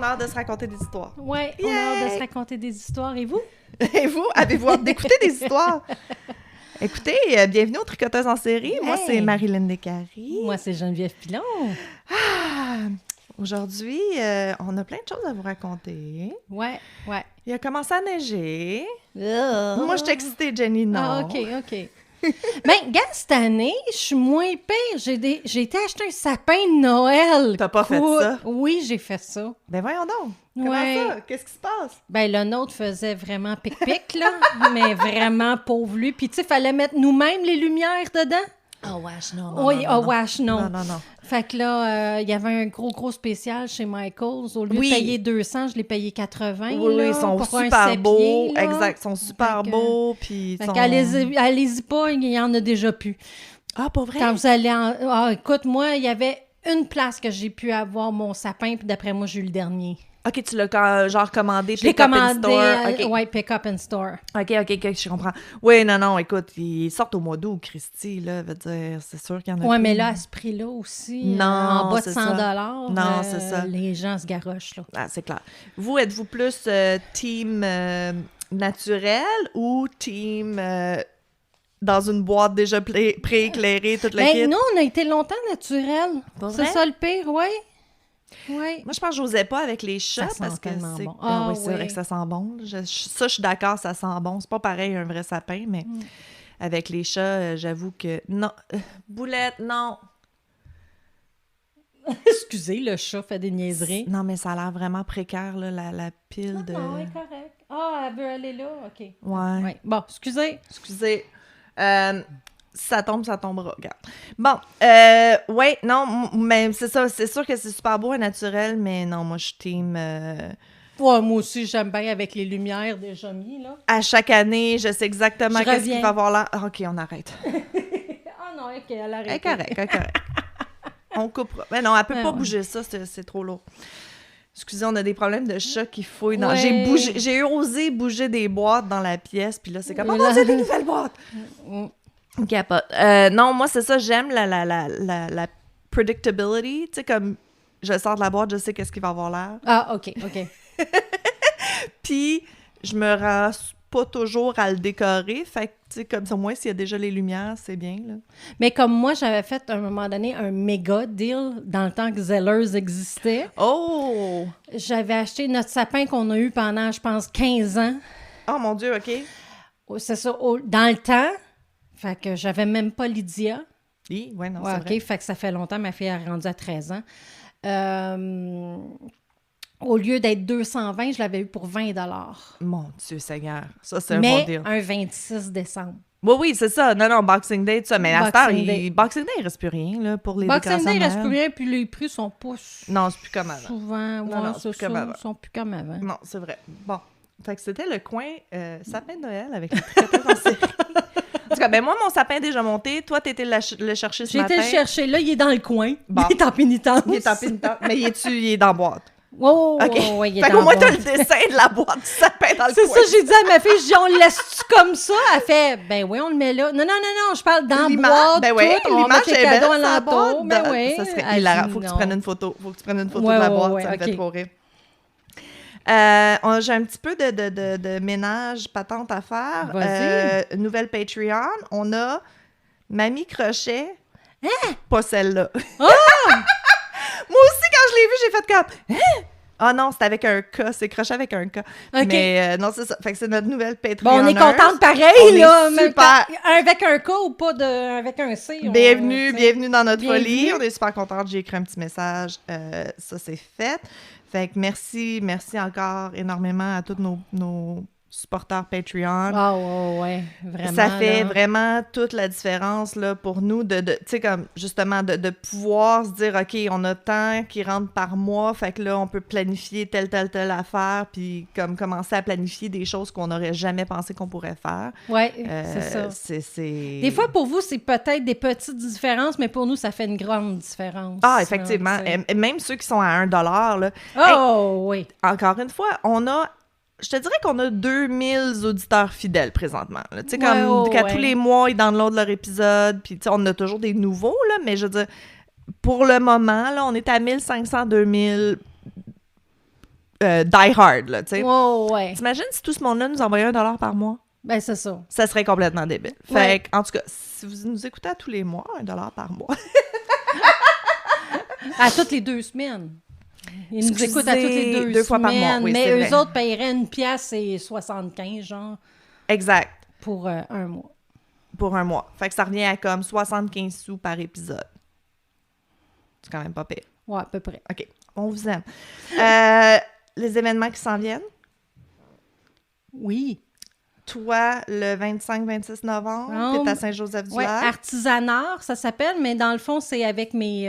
a hâte de se raconter des histoires. Ouais, on a hâte de se raconter des histoires. Et vous? Et vous, avez-vous hâte d'écouter des histoires? Écoutez, bienvenue aux Tricoteuses en série. Moi, c'est Marilyn Descaries. Moi, c'est Geneviève Pilon. Aujourd'hui, on a plein de choses à vous raconter. Ouais. Il a commencé à neiger. Moi, je suis excitée, Jenny, non. Ah, OK. Ben, gars, cette année, je suis moins pire. J'ai été acheter un sapin de Noël. T'as pas fait ça? Oui, j'ai fait ça. Ben voyons donc. Comment ça? Qu'est-ce qui se passe? Ben, le nôtre faisait vraiment pic-pic, là. Mais vraiment pauvre lui. Puis, tu sais, fallait mettre nous-mêmes les lumières dedans. Oh, wesh, non. Oui, wesh, non. Non. Fait que là, il y avait un gros spécial chez Michaels. Au lieu de payer 200, je l'ai payé 80. Oui, là, ils sont pour super beaux. Là. Exact, ils sont super beaux. Puis fait allez-y pas, il y en a déjà plus. Ah, pas vrai? Quand vous allez écoute, moi, il y avait une place que j'ai pu avoir mon sapin, puis d'après moi, j'ai eu le dernier. OK, tu l'as genre commandé, je l'ai commandé, oui, pick-up in store. OK, je comprends. Oui, non, écoute, ils sortent au mois d'août, Christy, là, veut dire, c'est sûr qu'il y en a Oui, mais là, à ce prix-là aussi, non, en bas de 100 $, c'est ça. Les gens se garochent, là. Ah, c'est clair. Vous, êtes-vous plus team naturel ou team dans une boîte déjà prééclairée, toute la kit? Nous, on a été longtemps naturel. C'est ça le pire, oui. Oui. Moi, je pense que j'osais pas avec les chats parce que c'est bon. oui, c'est vrai que ça sent bon. Ça, je suis d'accord, ça sent bon. C'est pas pareil un vrai sapin, mais avec les chats, j'avoue que non. Boulette, non. Excusez, le chat fait des niaiseries. Non, mais ça a l'air vraiment précaire, là, la pile de... Non, elle est correcte. Ah, elle veut aller là? OK. Ouais. Bon, excusez. Si ça tombe, ça tombera. Regarde. Bon, ouais, non, mais c'est ça. C'est sûr que c'est super beau et naturel, mais non, moi, je suis team... Ouais, moi aussi, j'aime bien avec les lumières déjà mis, là. À chaque année, je sais exactement qu'est-ce qu'il va avoir là. OK, on arrête. Ah non, OK, elle arrête. Elle est correcte. On coupera. Mais non, elle peut pas bouger ça, c'est trop lourd. Excusez, on a des problèmes de chat qui fouillent dans... Ouais. J'ai osé bouger des boîtes dans la pièce, puis là, c'est comme, oh mon Dieu, des nouvelles boîtes! Capote. Non, moi, c'est ça, j'aime la predictability. Tu sais, comme, je sors de la boîte, je sais qu'est-ce qu'il va avoir l'air. Ah, OK. Puis, je me rends pas toujours à le décorer. Fait que, tu sais, comme ça, au moins, s'il y a déjà les lumières, c'est bien, là. Mais comme moi, j'avais fait, à un moment donné, un méga deal dans le temps que Zellers existait. Oh! J'avais acheté notre sapin qu'on a eu pendant, je pense, 15 ans. Oh, mon Dieu, OK. C'est ça, dans le temps. Fait que j'avais même pas Lydia. Oui, ouais, non, ouais, c'est OK, vrai. fait que ça fait longtemps. Ma fille est rendue à 13 ans. Au lieu d'être 220, je l'avais eu pour 20 $. Mon Dieu Seigneur, ça, c'est un bon deal. Mais un 26 décembre. Oui, c'est ça. Non, Boxing Day, tout ça. Mais à cette heure, Boxing Day, il reste plus rien, là, pour les décorations. Boxing Day, il reste plus rien, puis les prix sont pas... Non, c'est plus comme avant. Souvent, non, c'est plus comme avant. Ils sont plus comme avant. Non, c'est vrai. Bon, fait que c'était le coin sapin de Noël avec les tricoteuses en série. En tout cas, ben moi, mon sapin est déjà monté. Toi, t'étais le chercher ce matin. J'ai été le chercher. Là, il est dans le coin. Bon. Il est en pénitence. Mais il est dans la boîte. Oh, OK. Ouais, il est fait dans qu'au moins, la t'as boîte. le dessin de la boîte du sapin dans le coin. C'est ça, j'ai dit à ma fille, je dis, on le laisse-tu comme ça? Elle fait, ben oui, on le met là. Non, je parle dans la boîte, ben oui, tout. On va mettre les est belle, cadeaux à sa l'entour. boîte. Ben oui. Ça serait hilarant. Faut que tu prennes une photo. De la boîte. Ça me fait trop rire. J'ai un petit peu de ménage patente à faire. Vas-y. Nouvelle Patreon. On a Mamie Crochet. Hein? Pas celle-là. Ah! Moi aussi, quand je l'ai vue, j'ai fait comme... Hein? Ah non, c'est avec un K. C'est Crochet avec un K. Okay. Mais non, c'est ça. Fait que c'est notre nouvelle Patreon. Bon, on est contente pareil, on là. Est super... Avec un K ou pas avec un C. Bienvenue dans notre Bienvenue. folie. On est super contente. J'ai écrit un petit message. Ça, c'est fait. Fait que merci encore énormément à tous nos supporters Patreon. Ah ouais, vraiment. Ça fait vraiment toute la différence là, pour nous tu sais, comme justement de pouvoir se dire, OK, on a tant qui rentre par mois, fait que là, on peut planifier telle affaire, puis comme commencer à planifier des choses qu'on n'aurait jamais pensé qu'on pourrait faire. Oui, c'est ça. Des fois, pour vous, c'est peut-être des petites différences, mais pour nous, ça fait une grande différence. Ah, effectivement. Et même ceux qui sont à $1, là. Oh, oui. Encore une fois, je te dirais qu'on a 2000 auditeurs fidèles présentement. Tu sais, comme tous les mois, ils downloadent leur épisode, puis tu sais, on a toujours des nouveaux, là, mais je veux dire, pour le moment, là, on est à 1500, 2000 die hard, là, tu sais. Ouais. T'imagines si tout ce monde-là nous envoyait $1 par mois? Ben, c'est ça. Ça serait complètement débile. Ouais. Fait que, en tout cas, si vous nous écoutez à tous les mois, $1 par mois. À toutes les 2 semaines. Ils nous écoutent à toutes les 2 fois par mois, semaines, oui, mais c'est eux vrai. autres paieraient 1 pièce et 75, genre, Exact. pour un mois. Pour un mois. Fait que ça revient à comme 75 sous par épisode. C'est quand même pas pire. Ouais, à peu près. OK. On vous aime. Les événements qui s'en viennent. Oui. Toi, le 25-26 novembre, t'es à Saint-Joseph-du-Lac. Ouais, artisanat, ça s'appelle, mais dans le fond, c'est avec mes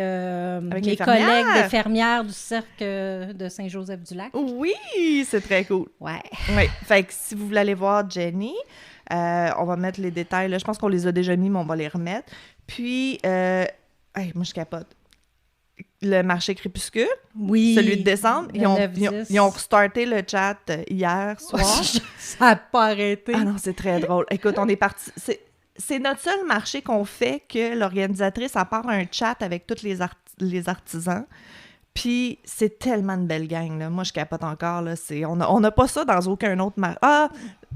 les collègues des fermières du cercle de Saint-Joseph-du-Lac. Oui, c'est très cool. Ouais. Oui, fait que si vous voulez aller voir Jenny, on va mettre les détails, là. Je pense qu'on les a déjà mis, mais on va les remettre. Puis, moi, je capote. Le marché crépuscule, Oui. celui de décembre, le ils ont restarté le chat hier soir. Ça n'a pas arrêté. Ah non, c'est très drôle. Écoute, on est parti... C'est notre seul marché qu'on fait que l'organisatrice a part un chat avec tous les artisans. Puis c'est tellement une belle gang, là. Moi, je capote encore, là. On n'a pas ça dans aucun autre marché. Ah,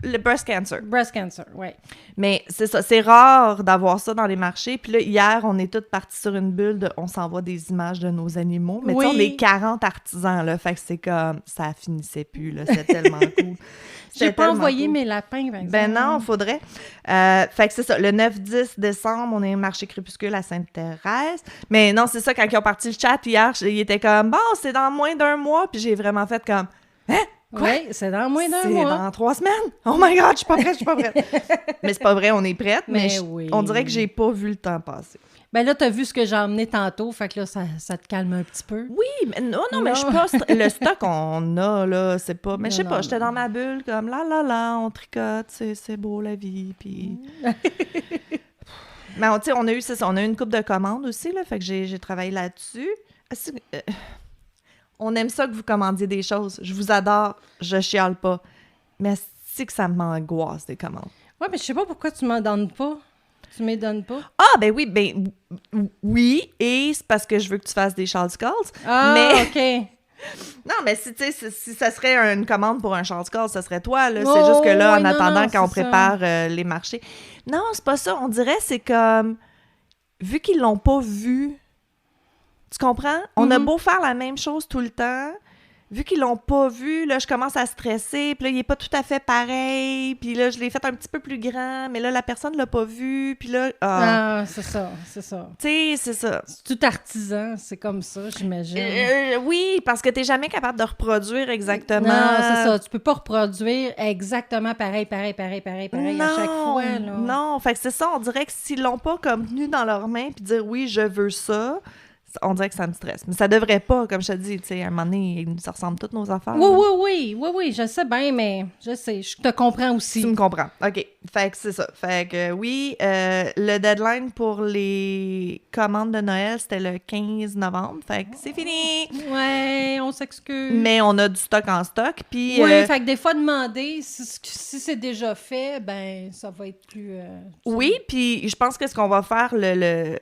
le breast cancer. Breast cancer, oui. Mais c'est ça, c'est rare d'avoir ça dans les marchés. Puis là, hier, on est tous partis sur une bulle on s'envoie des images de nos animaux. Mais tu sais, on est 40 artisans, là. Fait que c'est comme... Ça finissait plus, là. C'est tellement cool. J'ai pas envoyé mes lapins, par exemple. Ben non, faudrait. Fait que c'est ça, le 9-10 décembre, on est au marché crépuscule à Sainte-Thérèse. Mais non, c'est ça, quand ils ont parti le chat hier, ils étaient comme, bon, c'est dans moins d'un mois. Puis j'ai vraiment fait comme, hein? Quoi? Oui, c'est dans moins d'un mois. C'est dans 3 semaines? Oh my God, je suis pas prête. Mais c'est pas vrai, on est prête. Mais oui. On dirait que j'ai pas vu le temps passer. Ben là, t'as vu ce que j'ai emmené tantôt, fait que là, ça te calme un petit peu. Oui, mais non, mais je suis pas... Le stock qu'on a, là, c'est pas... Mais je sais pas, j'étais dans ma bulle, comme là, on tricote, c'est beau la vie, puis... Mais tu sais, on a eu une couple de commandes aussi, là, fait que j'ai travaillé là-dessus. On aime ça que vous commandiez des choses. Je vous adore, je chiale pas. Mais c'est que ça m'angoisse, des commandes. Ouais, mais je sais pas pourquoi tu m'en donnes pas. Tu me les donnes pas? Ah, ben oui, et c'est parce que je veux que tu fasses des Charles Calls. Ah, mais... OK. Non, mais si ça serait une commande pour un Charles Call, ça serait toi, là. C'est juste que là, en attendant, quand on prépare les marchés... Non, c'est pas ça. On dirait, c'est comme... Vu qu'ils l'ont pas vu... Tu comprends? On a beau faire la même chose tout le temps... Vu qu'ils l'ont pas vu, là, je commence à stresser, puis là, il est pas tout à fait pareil, puis là, je l'ai fait un petit peu plus grand, mais là, la personne l'a pas vu, puis là... Ah, c'est ça. Tu sais, c'est ça. C'est tout artisan, c'est comme ça, j'imagine. Oui, parce que t'es jamais capable de reproduire exactement... Non, c'est ça. Tu peux pas reproduire exactement pareil à chaque fois, là. Non, fait que c'est ça, on dirait que s'ils l'ont pas comme tenu dans leurs mains, puis dire « oui, je veux ça », on dirait que ça me stresse. Mais ça devrait pas, comme je te dis, tu sais, à un moment donné, ça ressemble toutes nos affaires. Oui, je sais bien, mais je te comprends aussi. Tu me comprends. OK. Fait que c'est ça. Fait que oui, le deadline pour les commandes de Noël, c'était le 15 novembre. Fait que c'est fini! Ouais, on s'excuse. Mais on a du stock en stock, puis... Oui, fait que des fois, demander, si c'est déjà fait, ben ça va être plus... oui, puis je pense que ce qu'on va faire le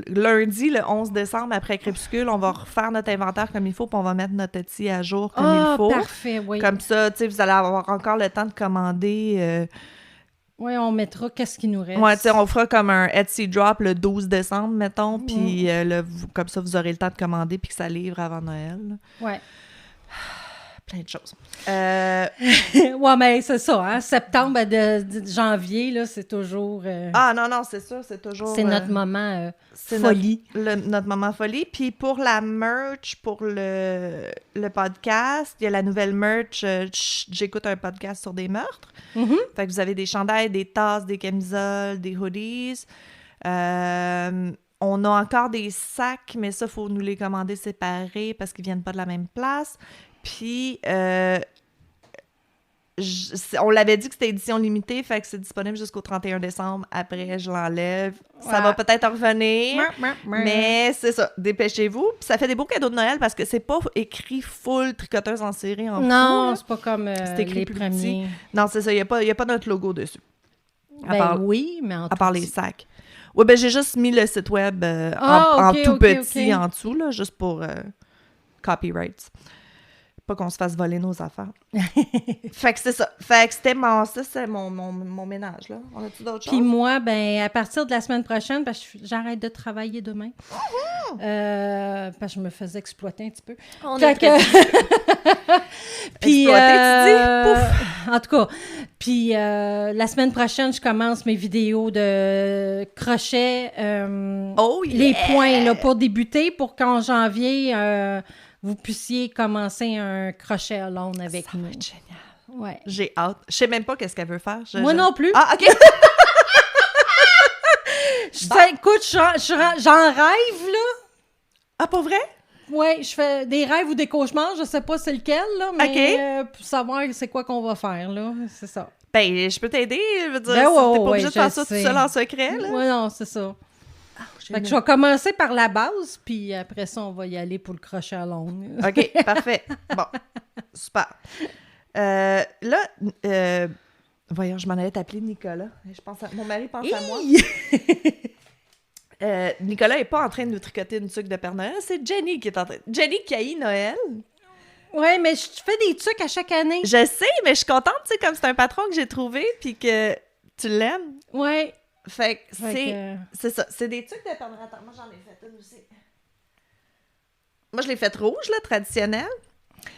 lundi, le 11 décembre, après Crépuscule, on va refaire notre inventaire comme il faut, puis on va mettre notre Etsy à jour comme il faut. Parfait, oui. Comme ça, tu sais, vous allez avoir encore le temps de commander. Oui, on mettra qu'est-ce qui nous reste. Ouais, tu sais, on fera comme un Etsy drop le 12 décembre, mettons, puis comme ça, vous aurez le temps de commander puis que ça livre avant Noël. Ouais. Plein de choses. Ouais, mais c'est ça, hein? Septembre de janvier, là, c'est toujours... Ah non, c'est ça, c'est toujours... C'est notre moment c'est folie. Notre moment folie. Puis pour la merch, pour le podcast, il y a la nouvelle merch J'écoute un podcast sur des meurtres. Fait que vous avez des chandails, des tasses, des camisoles, des hoodies. On a encore des sacs, mais ça, il faut nous les commander séparés parce qu'ils viennent pas de la même place. Puis, on l'avait dit que c'était édition limitée, fait que c'est disponible jusqu'au 31 décembre. Après, je l'enlève. Ça va peut-être revenir, mais c'est ça. Dépêchez-vous. Puis ça fait des beaux cadeaux de Noël parce que c'est pas écrit full tricoteuse en série en Non, fou, c'est pas comme c'est écrit les plus premiers. petit. Non, c'est ça. Il n'y a pas notre logo dessus. Oui, mais à part les sacs. Oui, ben j'ai juste mis le site web en tout petit en dessous, là, juste pour copyrights. pas qu'on se fasse voler nos affaires. Fait que c'est ça. Fait que c'est mon ménage, là. On a-tu d'autres choses? Puis moi, ben à partir de la semaine prochaine, parce que j'arrête de travailler demain. Parce que je me faisais exploiter un petit peu. On Fait est que... Puis, exploité, tu dis? Pouf! En tout cas, puis la semaine prochaine, je commence mes vidéos de crochet. Oh yeah! Les points, là, pour débuter, pour qu'en janvier, vous puissiez commencer un crochet alone avec Ça nous. va être génial. Ouais. J'ai hâte. Je sais même pas qu'est-ce qu'elle veut faire. Moi non plus. Ah, OK! Écoute, j'en rêve, là. Ah, pas vrai? Oui, je fais des rêves ou des cauchemars, je sais pas c'est lequel, là, mais pour savoir c'est quoi qu'on va faire, là, c'est ça. Ben, je peux t'aider, je veux dire, Ben t'es pas ouais, obligée de faire ça sais. tout seul en secret, là. Oui, non, c'est ça. J'ai Fait que je vais commencer par la base, puis après ça, on va y aller pour le crochet à longue. OK, parfait. Bon, super. Voyons, je m'en allais t'appeler Nicolas. Mon mari pense à moi. Nicolas est pas en train de nous tricoter une tuque de Père Noël, c'est Jenny qui est en train... Jenny qui haït Noël. Oui, mais je fais des trucs à chaque année. Je sais, mais je suis contente, tu sais, comme c'est un patron que j'ai trouvé, puis que tu l'aimes. Oui. Fait que c'est ça. C'est des trucs de Père Noël. Attends, moi, j'en ai fait une aussi. Moi, je l'ai faite rouge, là, traditionnelle.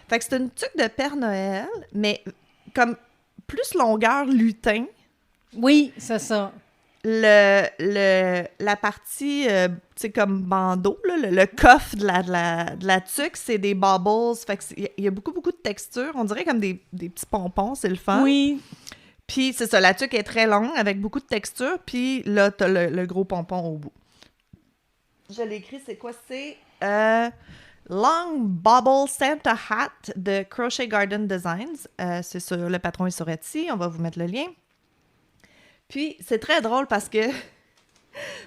Fait que c'est une tuque de Père Noël, mais comme plus longueur lutin. Oui, c'est ça. La partie, tu sais, comme bandeau, là, le coffre de la tuque, c'est des bubbles. Fait que il y a beaucoup, beaucoup de textures. On dirait comme des petits pompons, c'est le fun. Oui. Puis c'est ça, la tuque est très longue, avec beaucoup de texture. Puis là, t'as le gros pompon au bout. Je l'ai écrit, c'est quoi? C'est Long Bobble Santa Hat de Crochet Garden Designs. C'est sur le patron est sur Etsy. On va vous mettre le lien. Puis, c'est très drôle parce que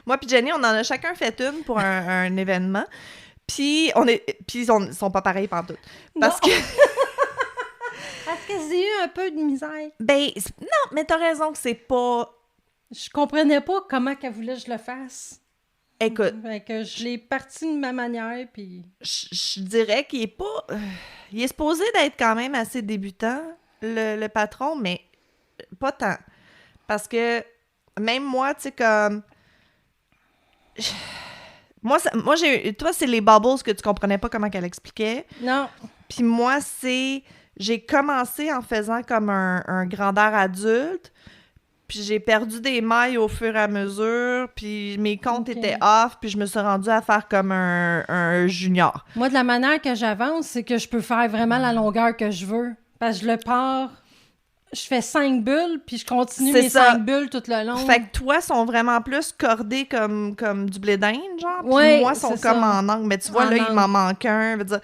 moi puis Jenny, on en a chacun fait une pour un événement. Puis, ils sont pas pareils pantoute. Parce que... Parce que j'ai eu un peu de misère. Ben, non, mais t'as raison que c'est pas... Je comprenais pas comment qu'elle voulait que je le fasse. Écoute... Fait que je l'ai parti de ma manière, puis... Je dirais qu'il est pas... il est supposé d'être quand même assez débutant, le patron, mais pas tant. Parce que même moi, tu sais, comme... Moi, toi, c'est les bubbles que tu comprenais pas comment qu'elle expliquait. Non. Puis moi, j'ai commencé en faisant comme un grandeur adulte, puis j'ai perdu des mailles au fur et à mesure, puis mes comptes étaient off, puis je me suis rendue à faire comme un junior. Moi, de la manière que j'avance, c'est que je peux faire vraiment la longueur que je veux. Parce que je le pars... Je fais 5 bulles, puis je continue mes 5 bulles tout le long. Fait que toi, sont vraiment plus cordés comme du blé d'Inde, genre. Oui, puis moi, sont comme en angle. Mais tu vois, là, il m'en manque un. Je veux dire,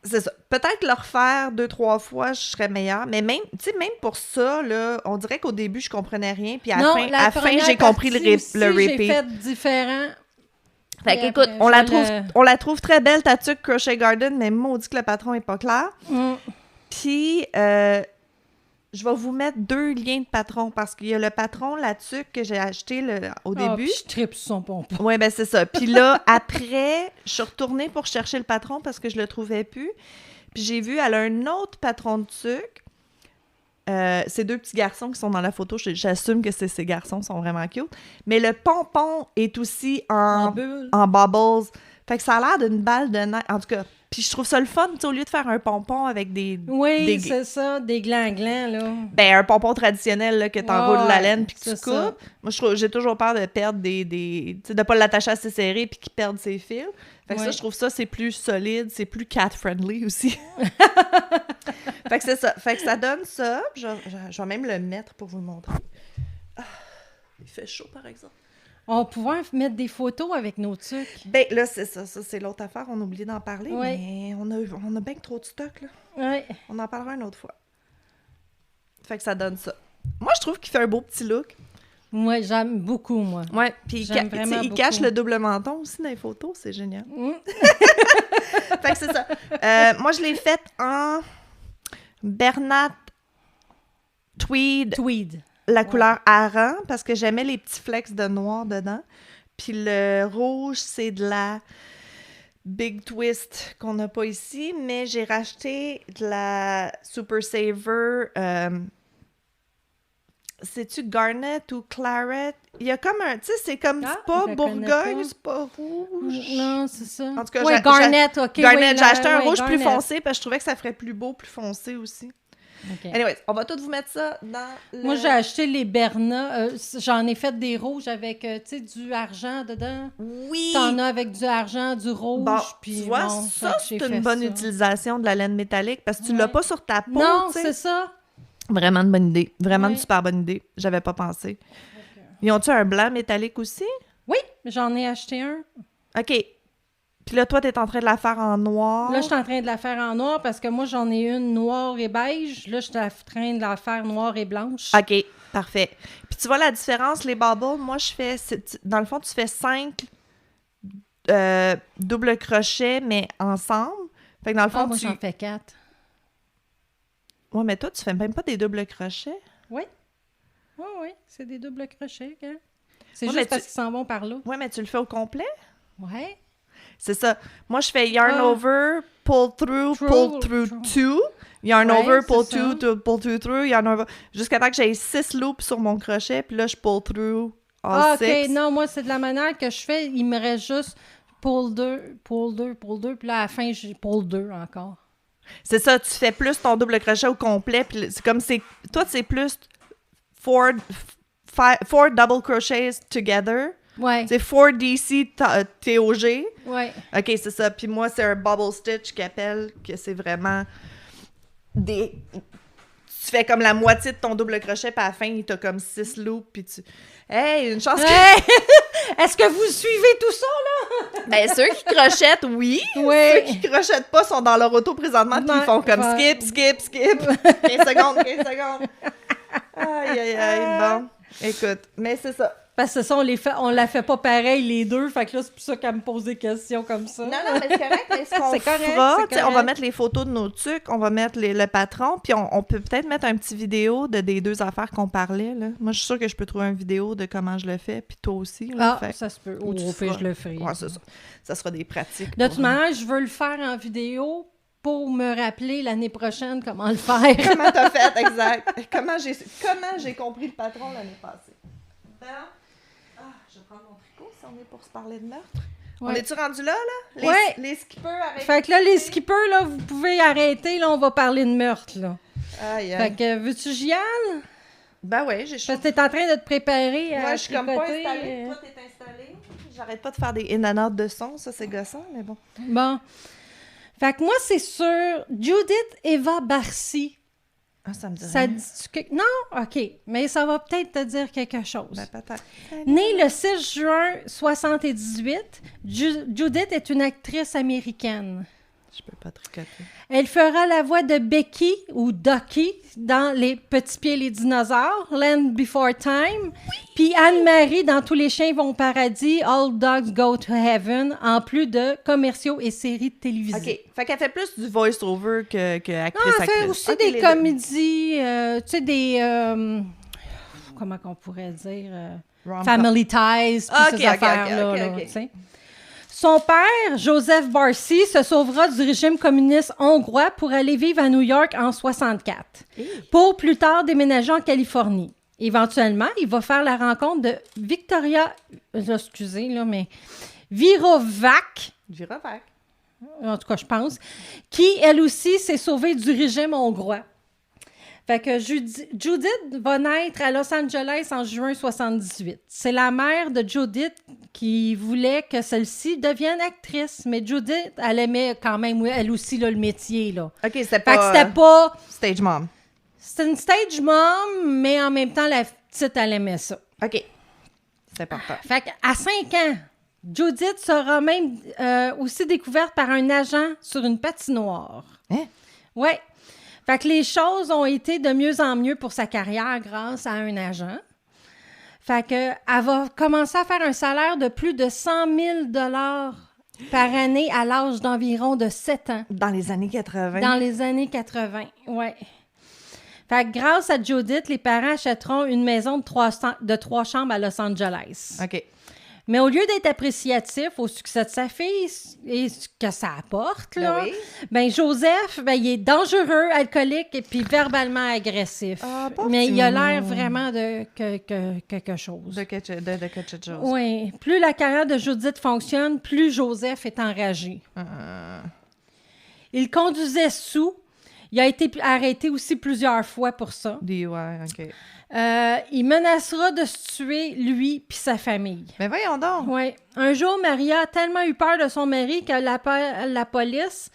c'est ça. Peut-être le refaire 2-3 fois, je serais meilleure. Mais même, tu sais, même pour ça, là, on dirait qu'au début, je comprenais rien. Puis à la fin, j'ai compris le repeat. J'ai fait différent. Fait qu'écoute, on la trouve très belle, ta tuque Crochet Garden, mais maudit que le patron est pas clair. Puis... je vais vous mettre 2 liens de patron parce qu'il y a le patron, la tuque que j'ai acheté au début. Puis je tripe sur son pompon. Oui, ben c'est ça. Puis là, après, je suis retournée pour chercher le patron parce que je le trouvais plus. Puis j'ai vu, elle a un autre patron de tuque. C'est 2 petits garçons qui sont dans la photo. J'assume que ces garçons sont vraiment cute. Mais le pompon est aussi en bubbles. Fait que ça a l'air d'une balle de neige. En tout cas... Puis je trouve ça le fun, tu sais, au lieu de faire un pompon avec des... Oui, c'est ça, des glands-glands, là. Ben, un pompon traditionnel, là, que t'enroules la laine puis que tu ça. coupes. Moi, j'ai toujours peur de perdre tu sais, de pas l'attacher assez serré puis qu'il perde ses fils. Fait que ça, je trouve ça, c'est plus solide, c'est plus cat-friendly aussi. Fait que c'est ça. Fait que ça donne ça. Je vais même le mettre pour vous le montrer. Ah, il fait chaud, par exemple. On pourrait mettre des photos avec nos tuques. Ben là, c'est ça. Ça, c'est l'autre affaire. On a oublié d'en parler, mais on a bien trop de stock, là. Oui. On en parlera une autre fois. Fait que ça donne ça. Moi, je trouve qu'il fait un beau petit look. Moi, j'aime beaucoup, moi. Ouais, puis il cache le double menton aussi dans les photos. C'est génial. Fait que c'est ça. Moi, je l'ai faite en Bernat Tweed. La couleur hareng, parce que j'aimais les petits flecks de noir dedans. Puis le rouge, c'est de la big twist qu'on n'a pas ici, mais j'ai racheté de la Super Saver. C'est-tu Garnet ou Claret? Il y a comme un... Tu sais, c'est comme... c'est pas Bourgogne, c'est pas rouge. Non, c'est ça. En tout cas, Garnet, OK. Garnet, j'ai acheté un rouge plus foncé parce que je trouvais que ça ferait plus beau, plus foncé aussi. Okay. Anyways, on va tous vous mettre ça dans le... Moi, j'ai acheté les Berna. J'en ai fait des rouges avec, tu sais, du argent dedans. Oui! T'en as avec du argent, du rouge. Bon, puis tu vois, bon, ça, c'est une bonne utilisation de la laine métallique parce que tu l'as pas sur ta peau, non, t'sais. c'est ça. Vraiment une bonne idée. Vraiment une super bonne idée. J'avais pas pensé. Okay. Ils ont-tu un blanc métallique aussi? Oui, j'en ai acheté un. OK. Puis là, toi, t'es en train de la faire en noir. Là, je suis en train de la faire en noir parce que moi, j'en ai une noire et beige. Là, je suis en train de la faire noire et blanche. OK, parfait. Puis tu vois la différence, les bubbles, moi, je fais... Dans le fond, tu fais 5 double crochets, mais ensemble. Fait que dans le fond, moi, j'en fais 4. Ouais, mais toi, tu fais même pas des doubles crochets? Oui. Oui, c'est des doubles crochets. Hein? C'est juste parce qu'ils s'en vont par là. Oui, mais tu le fais au complet? Oui. C'est ça. Moi, je fais yarn over, pull through 2. Yarn over, pull through, yarn over. Jusqu'à temps que j'ai 6 loops sur mon crochet, puis là, je pull through all 6. OK. Non, moi, c'est de la manière que je fais. Il me reste juste pull 2, puis là, à la fin, j'ai pull 2 encore. C'est ça, tu fais plus ton double crochet au complet, puis c'est comme c'est... Toi, c'est plus 4 double crochets together. Ouais. C'est 4 DC TOG. Ouais. OK, c'est ça. Puis moi, c'est un bubble stitch qui appelle que c'est vraiment des... Tu fais comme la moitié de ton double crochet, puis à la fin, t'as comme 6 loops, puis tu... Hey, une chance que... Est-ce que vous suivez tout ça, là? Ben, ceux qui crochettent, oui. Ceux qui crochettent pas sont dans leur auto présentement, puis ils font comme skip. 15 secondes. Aïe. Bon, écoute, mais c'est ça. Parce que ça, on la fait pas pareil, les deux. Fait que là, c'est pour ça qu'elle me pose des questions comme ça. Non, mais c'est correct. Mais ce qu'on fera, on va mettre les photos de nos tucs, on va mettre le patron, puis on peut peut-être mettre un petit vidéo des deux affaires qu'on parlait. Là. Moi, je suis sûre que je peux trouver une vidéo de comment je le fais, puis toi aussi. Là, ça se peut. Ou je le ferai. Ouais, c'est ça. Ça sera des pratiques. De toute manière, je veux le faire en vidéo pour me rappeler l'année prochaine comment le faire. Comment t'as fait, exact. Comment j'ai compris le patron l'année passée. Ben, je vais prendre mon tricot si on est pour se parler de meurtre. Ouais. On est-tu rendu là? Les skippers, arrêtez. Fait que là, les skippers, là, vous pouvez arrêter. Là, on va parler de meurtre, là. Aïe. Fait que, veux-tu j'y aille? Ben ouais, j'ai chaud. Parce que t'es en train de te préparer à Moi, je suis comme pas tricoter, installée. Toi, t'es installée. J'arrête pas de faire des in and out de son. Ça, c'est gossant, mais bon. Bon. Fait que moi, c'est sur Judith Eva Barcy. Ah, ça me dit ça dit Non? OK. Mais ça va peut-être te dire quelque chose. Ben, peut-être. Née le 6 juin 1978, Judith est une actrice américaine. Je peux pas tricoter. Elle fera la voix de Becky ou Ducky dans Les Petits Pieds et les dinosaures, Land Before Time, puis Anne-Marie dans Tous les chiens vont au paradis, All Dogs Go to Heaven, en plus de commerciaux et séries télévisées. OK. Fait qu'elle fait plus du voice-over que actrice. Non, elle fait aussi des comédies, tu sais, des... comment qu'on pourrait dire? Family Ties, puis ces affaires-là, tu sais. Son père, Joseph Barcy, se sauvera du régime communiste hongrois pour aller vivre à New York en 1964, pour plus tard déménager en Californie. Éventuellement, il va faire la rencontre de Victoria, Virovac, en tout cas, je pense, qui, elle aussi, s'est sauvée du régime hongrois. Fait que Judith va naître à Los Angeles en juin 1978. C'est la mère de Judith qui voulait que celle-ci devienne actrice. Mais Judith, elle aimait quand même, elle aussi, là, le métier. Là. OK, c'était pas... Stage mom. C'était une stage mom, mais en même temps, la petite, elle aimait ça. OK. C'est important. Fait qu'à 5 ans, Judith sera même aussi découverte par un agent sur une patinoire. Hein? Ouais. Fait que les choses ont été de mieux en mieux pour sa carrière grâce à un agent. Fait que elle va commencer à faire un salaire de plus de 100 000 $ par année à l'âge d'environ de 7 ans. Dans les années 80. Dans les années 80, oui. Fait que grâce à Judith, les parents achèteront une maison de 3 chambres à Los Angeles. OK. Mais au lieu d'être appréciatif au succès de sa fille et ce que ça apporte, là, Joseph, il est dangereux, alcoolique et puis verbalement agressif. Mais il a l'air vraiment de quelque chose. De quelque chose. Oui. Plus la carrière de Judith fonctionne, plus Joseph est enragé. Il conduisait sous. Il a été arrêté aussi plusieurs fois pour ça. OK. Il menacera de se tuer, lui puis sa famille. Mais voyons donc! Oui. Un jour, Maria a tellement eu peur de son mari qu'elle appelle la police.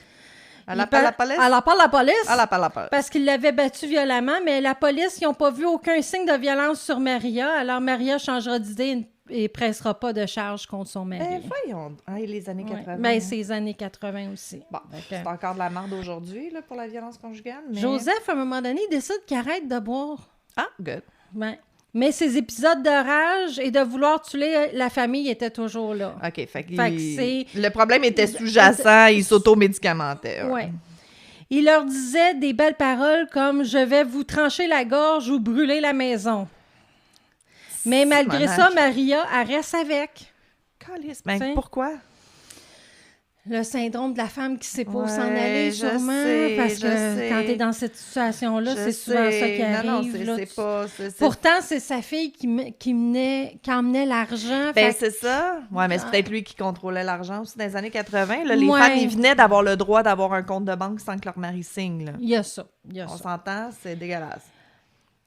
Elle appelle la police? Elle appelle la police. Elle appelle la police. Parce qu'il l'avait battue violemment, mais la police, ils n'ont pas vu aucun signe de violence sur Maria. Alors, Maria changera d'idée et pressera pas de charge contre son mari. Voyons. Les années 80. Ben, c'est les années 80 aussi. Bon, c'est encore de la merde aujourd'hui là, pour la violence conjugale. Mais... Joseph, à un moment donné, décide qu'il arrête de boire. Ah, good. Ouais. Mais ses épisodes de rage et de vouloir tuer la famille étaient toujours là. OK, fait que le problème était sous-jacent, il s'auto-médicamentait. Ouais. Il leur disait des belles paroles comme « Je vais vous trancher la gorge ou brûler la maison ». Mais malgré ça, Maria, elle reste avec. Calice. Ben, pourquoi? Le syndrome de la femme qui sait pas s'en aller, sûrement. Parce que quand t'es dans cette situation-là, c'est souvent ça qui arrive. Non, c'est pas... Pourtant, c'est sa fille qui emmenait l'argent. Ben, c'est ça. Ouais, mais c'est peut-être lui qui contrôlait l'argent aussi. Dans les années 80, là, les femmes, ils venaient d'avoir le droit d'avoir un compte de banque sans que leur mari signe. Là. Il y a ça. On s'entend, c'est dégueulasse.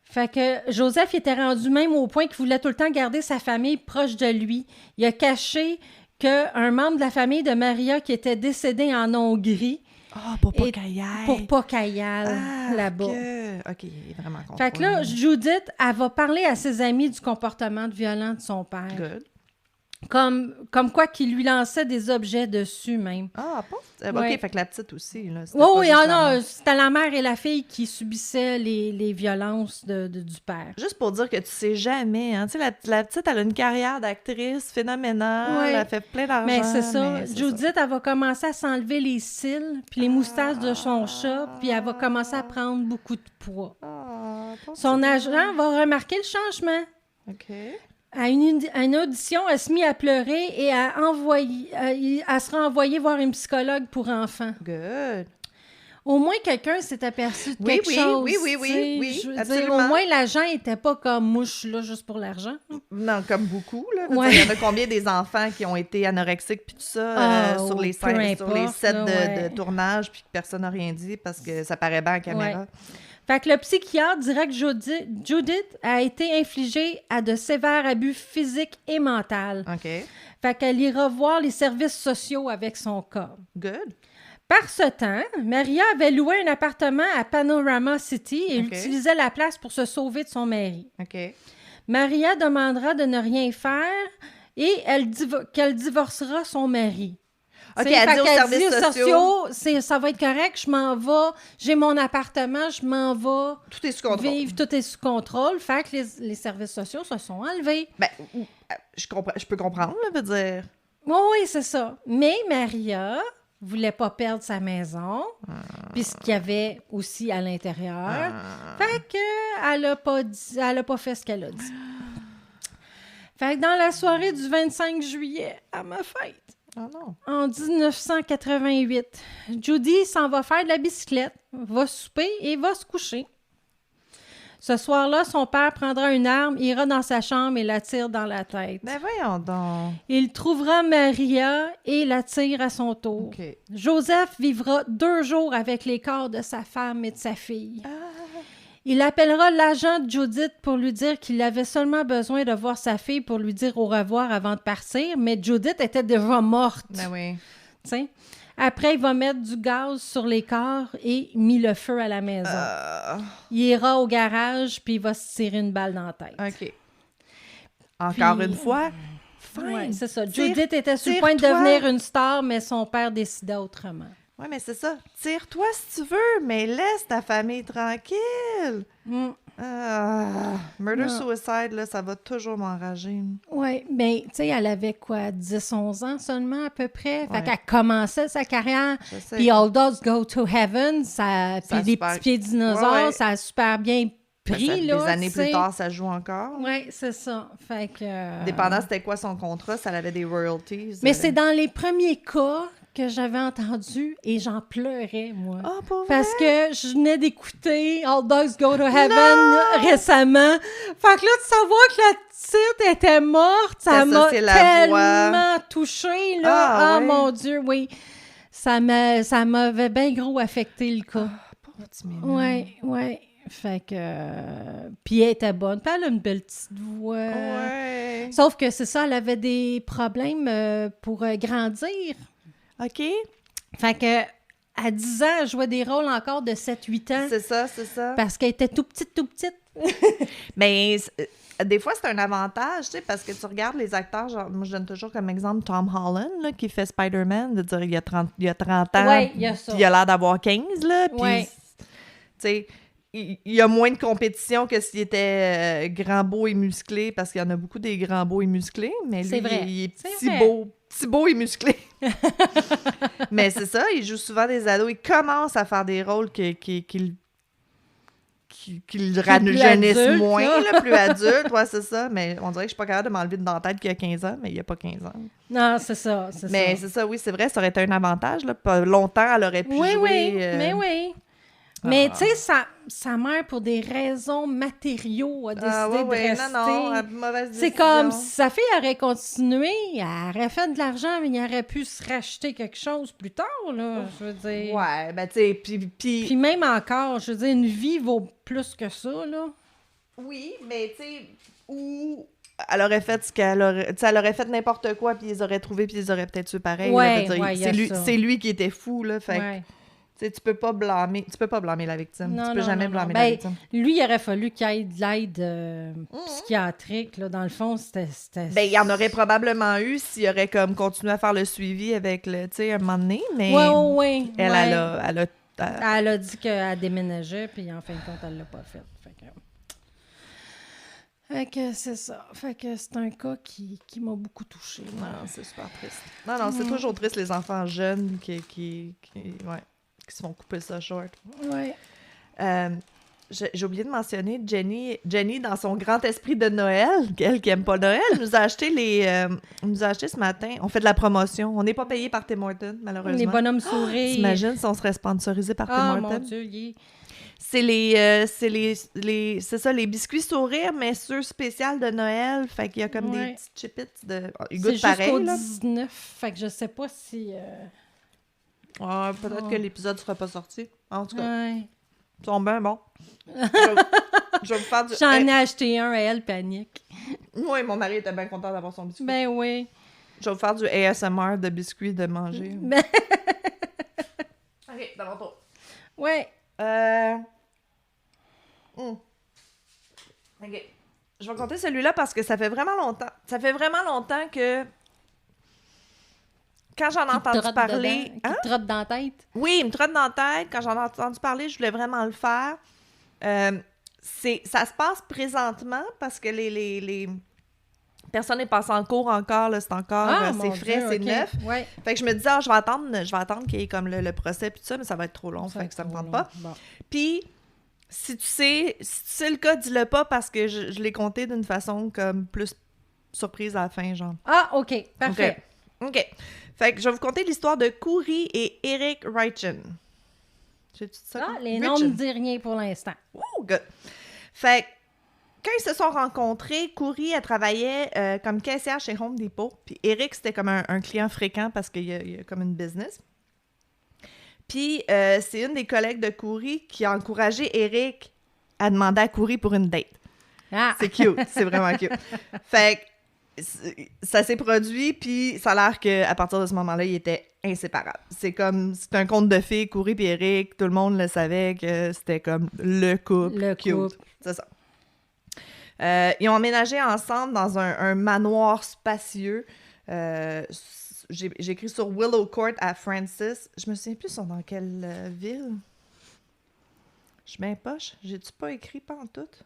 Fait que Joseph était rendu même au point qu'il voulait tout le temps garder sa famille proche de lui. Il a caché qu'un membre de la famille de Maria qui était décédé en Hongrie. Pour pas qu'elle y aille. Pour pas qu'elle y aille là-bas. OK, il est vraiment content. Fait que là, Judith, elle va parler à ses amis du comportement violent de son père. Good. Comme quoi qu'il lui lançait des objets dessus même. Ah, pas? OK, fait que la petite aussi. Là, oui, non, c'était la mère et la fille qui subissaient les violences du père. Juste pour dire que tu sais jamais, hein. Tu sais, la petite, elle a une carrière d'actrice phénoménale, elle fait plein d'argent. Mais c'est ça. Judith, elle va commencer à s'enlever les cils puis les moustaches de son chat, puis elle va commencer à prendre beaucoup de poids. Son agent va remarquer le changement. OK. À une audition, elle se mit à pleurer et elle sera envoyée voir une psychologue pour enfants. Good. Au moins, quelqu'un s'est aperçu de quelque chose. Oui, je veux dire, au moins, l'agent n'était pas comme « moi, je suis là juste pour l'argent ». Non, comme beaucoup. Là. Il y en a combien des enfants qui ont été anorexiques puis tout ça sur les sets de tournage puis que personne n'a rien dit parce que ça paraît bien à la caméra. Ouais. Fait que le psychiatre dirait que Judith a été infligée à de sévères abus physiques et mentaux. OK. Fait qu'elle ira voir les services sociaux avec son cas. Good. Par ce temps, Maria avait loué un appartement à Panorama City et utilisait la place pour se sauver de son mari. OK. Maria demandera de ne rien faire et qu'elle divorcera son mari. OK, elle dit aux services sociaux, ça va être correct, je m'en vais, j'ai mon appartement, je m'en vais. Tout est sous contrôle. Vivre, tout est sous contrôle. Fait que les services sociaux se sont enlevés. Ben, je peux comprendre, là, veut dire. Oui, c'est ça. Mais Maria voulait pas perdre sa maison, puis ce qu'il y avait aussi à l'intérieur. Fait que elle a pas fait ce qu'elle a dit. Fait que dans la soirée du 25 juillet, à ma fête, en 1988, Judy s'en va faire de la bicyclette, va souper et va se coucher. Ce soir-là, son père prendra une arme, ira dans sa chambre et la tire dans la tête. Ben voyons donc. Il trouvera Maria et la tire à son tour. Okay. Joseph vivra 2 jours avec les corps de sa femme et de sa fille. Il appellera l'agent de Judith pour lui dire qu'il avait seulement besoin de voir sa fille pour lui dire au revoir avant de partir, mais Judith était déjà morte. Ben oui. T'sais? Après, il va mettre du gaz sur les corps et mit le feu à la maison. Il ira au garage, puis il va se tirer une balle dans la tête. OK. Encore une fois, oui, c'est ça. Judith était sur le point de devenir une star, mais son père décida autrement. Oui, mais c'est ça. Tire-toi si tu veux, mais laisse ta famille tranquille. Murder-suicide, là, ça va toujours m'enrager. Oui, bien, tu sais, elle avait quoi, 10-11 ans seulement à peu près. Fait qu'elle commençait sa carrière. Puis All Dogs Go to Heaven, puis les petits pieds dinosaures, ça a super bien prix, là. Des années plus tard, ça joue encore. Oui, c'est ça. Fait que... Dépendant c'était quoi son contrat, ça avait des royalties. Mais c'est dans les premiers cas que j'avais entendu et j'en pleurais, moi. Ah, pas vrai? Parce que je venais d'écouter All Dogs Go to Heaven récemment. Fait que là, de savoir que la petite était morte, ça m'a tellement touchée, là. Ah, mon Dieu, oui. Ça m'avait bien gros affecté, le cas. Oui. Fait que... Puis elle était bonne. Puis elle a une belle petite voix. Ouais. Sauf que c'est ça, elle avait des problèmes pour grandir. OK. Fait que à 10 ans, elle jouait des rôles encore de 7-8 ans. C'est ça. Parce qu'elle était tout petite. Mais des fois, c'est un avantage, tu sais, parce que tu regardes les acteurs, genre, moi, je donne toujours comme exemple Tom Holland, là, qui fait Spider-Man, de dire, il y a 30 ans, ouais, il y a ça. Puis il a l'air d'avoir 15, là, puis, ouais. tu sais, il y a moins de compétition que s'il était grand, beau et musclé, parce qu'il y en a beaucoup des grands, beaux et musclés, mais lui, il est petit, beau et musclé. Mais c'est ça, il joue souvent des ados, il commence à faire des rôles qui le rajeunissent moins, là, plus adulte, ouais, c'est ça. Mais on dirait que je suis pas capable de m'enlever dans la tête qu'il y a 15 ans, mais il y a pas 15 ans. Non, c'est ça. Mais c'est ça, oui, c'est vrai, ça aurait été un avantage, là. Pas longtemps, elle aurait pu jouer... Oui, mais oui. Mais tu sais, sa mère, pour des raisons matériaux, a décidé de rester. Non, mauvaise décision. C'est comme si sa fille aurait continué, elle aurait fait de l'argent, mais il aurait pu se racheter quelque chose plus tard, là, je veux dire. Ouais, ben tu sais, puis même encore, je veux dire, une vie vaut plus que ça, là. Oui, mais tu sais, où elle aurait fait ce qu'elle aurait... Tu sais, elle aurait fait n'importe quoi, puis ils auraient trouvé, puis ils auraient peut-être tué pareil. Ouais, c'est lui qui était fou, là, fait tu peux pas blâmer la victime. Tu peux jamais blâmer la victime. Lui, il aurait fallu qu'il ait de l'aide psychiatrique. Là. Dans le fond, c'était... Ben, il y en aurait probablement eu s'il aurait comme continué à faire le suivi avec le, tu sais, un moment donné, mais elle a dit qu'elle déménageait, puis en fin de compte, elle l'a pas fait. Fait que c'est ça. Fait que c'est un cas qui m'a beaucoup touchée. Non, c'est super triste. Non, c'est toujours triste, les enfants jeunes qui se font couper ça short. Ouais. J'ai oublié de mentionner Jenny, dans son grand esprit de Noël, elle qui aime pas Noël, nous a acheté ce matin. On fait de la promotion. On n'est pas payé par Tim Hortons, malheureusement. Les bonhommes souris. T'imagines si on serait sponsorisé par Tim Hortons? Mon Dieu, c'est les biscuits sourires, mais ceux spéciaux de Noël. Fait qu'il y a comme des petites chipettes de... Ils goûtent pareil, jusqu'au 19, fait que je sais pas si... peut-être que l'épisode sera pas sorti. En tout cas, ils sont bien bons. Je vais vous faire du... J'en ai acheté un à elle, panique. Oui, mon mari était bien content d'avoir son biscuit. Ben oui. Je vais vous faire du ASMR de biscuits de manger. Ben... OK, dans mon tour. Ouais. OK. Je vais compter celui-là parce que ça fait vraiment longtemps. Ça fait vraiment longtemps que... Quand j'en ai entendu parler... Qui te trotte dans la tête? Oui, il me trotte dans la tête. Quand j'en ai entendu parler, je voulais vraiment le faire. Ça se passe présentement parce que les personne n'est passée en cours encore. Là, c'est encore... c'est frais, c'est neuf. Ouais. Fait que je me disais, je vais attendre qu'il y ait comme le procès puis tout ça, mais ça va être trop long. Fait que ça me tente pas. Bon. Puis, si tu sais le cas, dis-le pas parce que je l'ai compté d'une façon comme plus surprise à la fin, genre. Ah, OK. Parfait. OK. Fait que je vais vous conter l'histoire de Kouri et Eric Reichen. J'ai-tu dit ça? Les noms ne me disent rien pour l'instant. Oh, good. Fait que quand ils se sont rencontrés, Kouri, elle travaillait comme caissière chez Home Depot. Puis Eric, c'était comme un client fréquent parce qu'il y a comme une business. Puis c'est une des collègues de Kouri qui a encouragé Eric à demander à Kouri pour une date. Ah. C'est cute, c'est vraiment cute. Fait que ça s'est produit, puis ça a l'air qu'à partir de ce moment-là, ils étaient inséparables. C'est un conte de fées, Kouri et Eric, tout le monde le savait que c'était comme le couple cute. C'est ça. Ils ont emménagé ensemble dans un manoir spacieux. J'ai écrit sur Willow Court à Francis. Je me souviens plus sont dans quelle ville. Je suis bien poche. J'ai-tu pas écrit pantoute?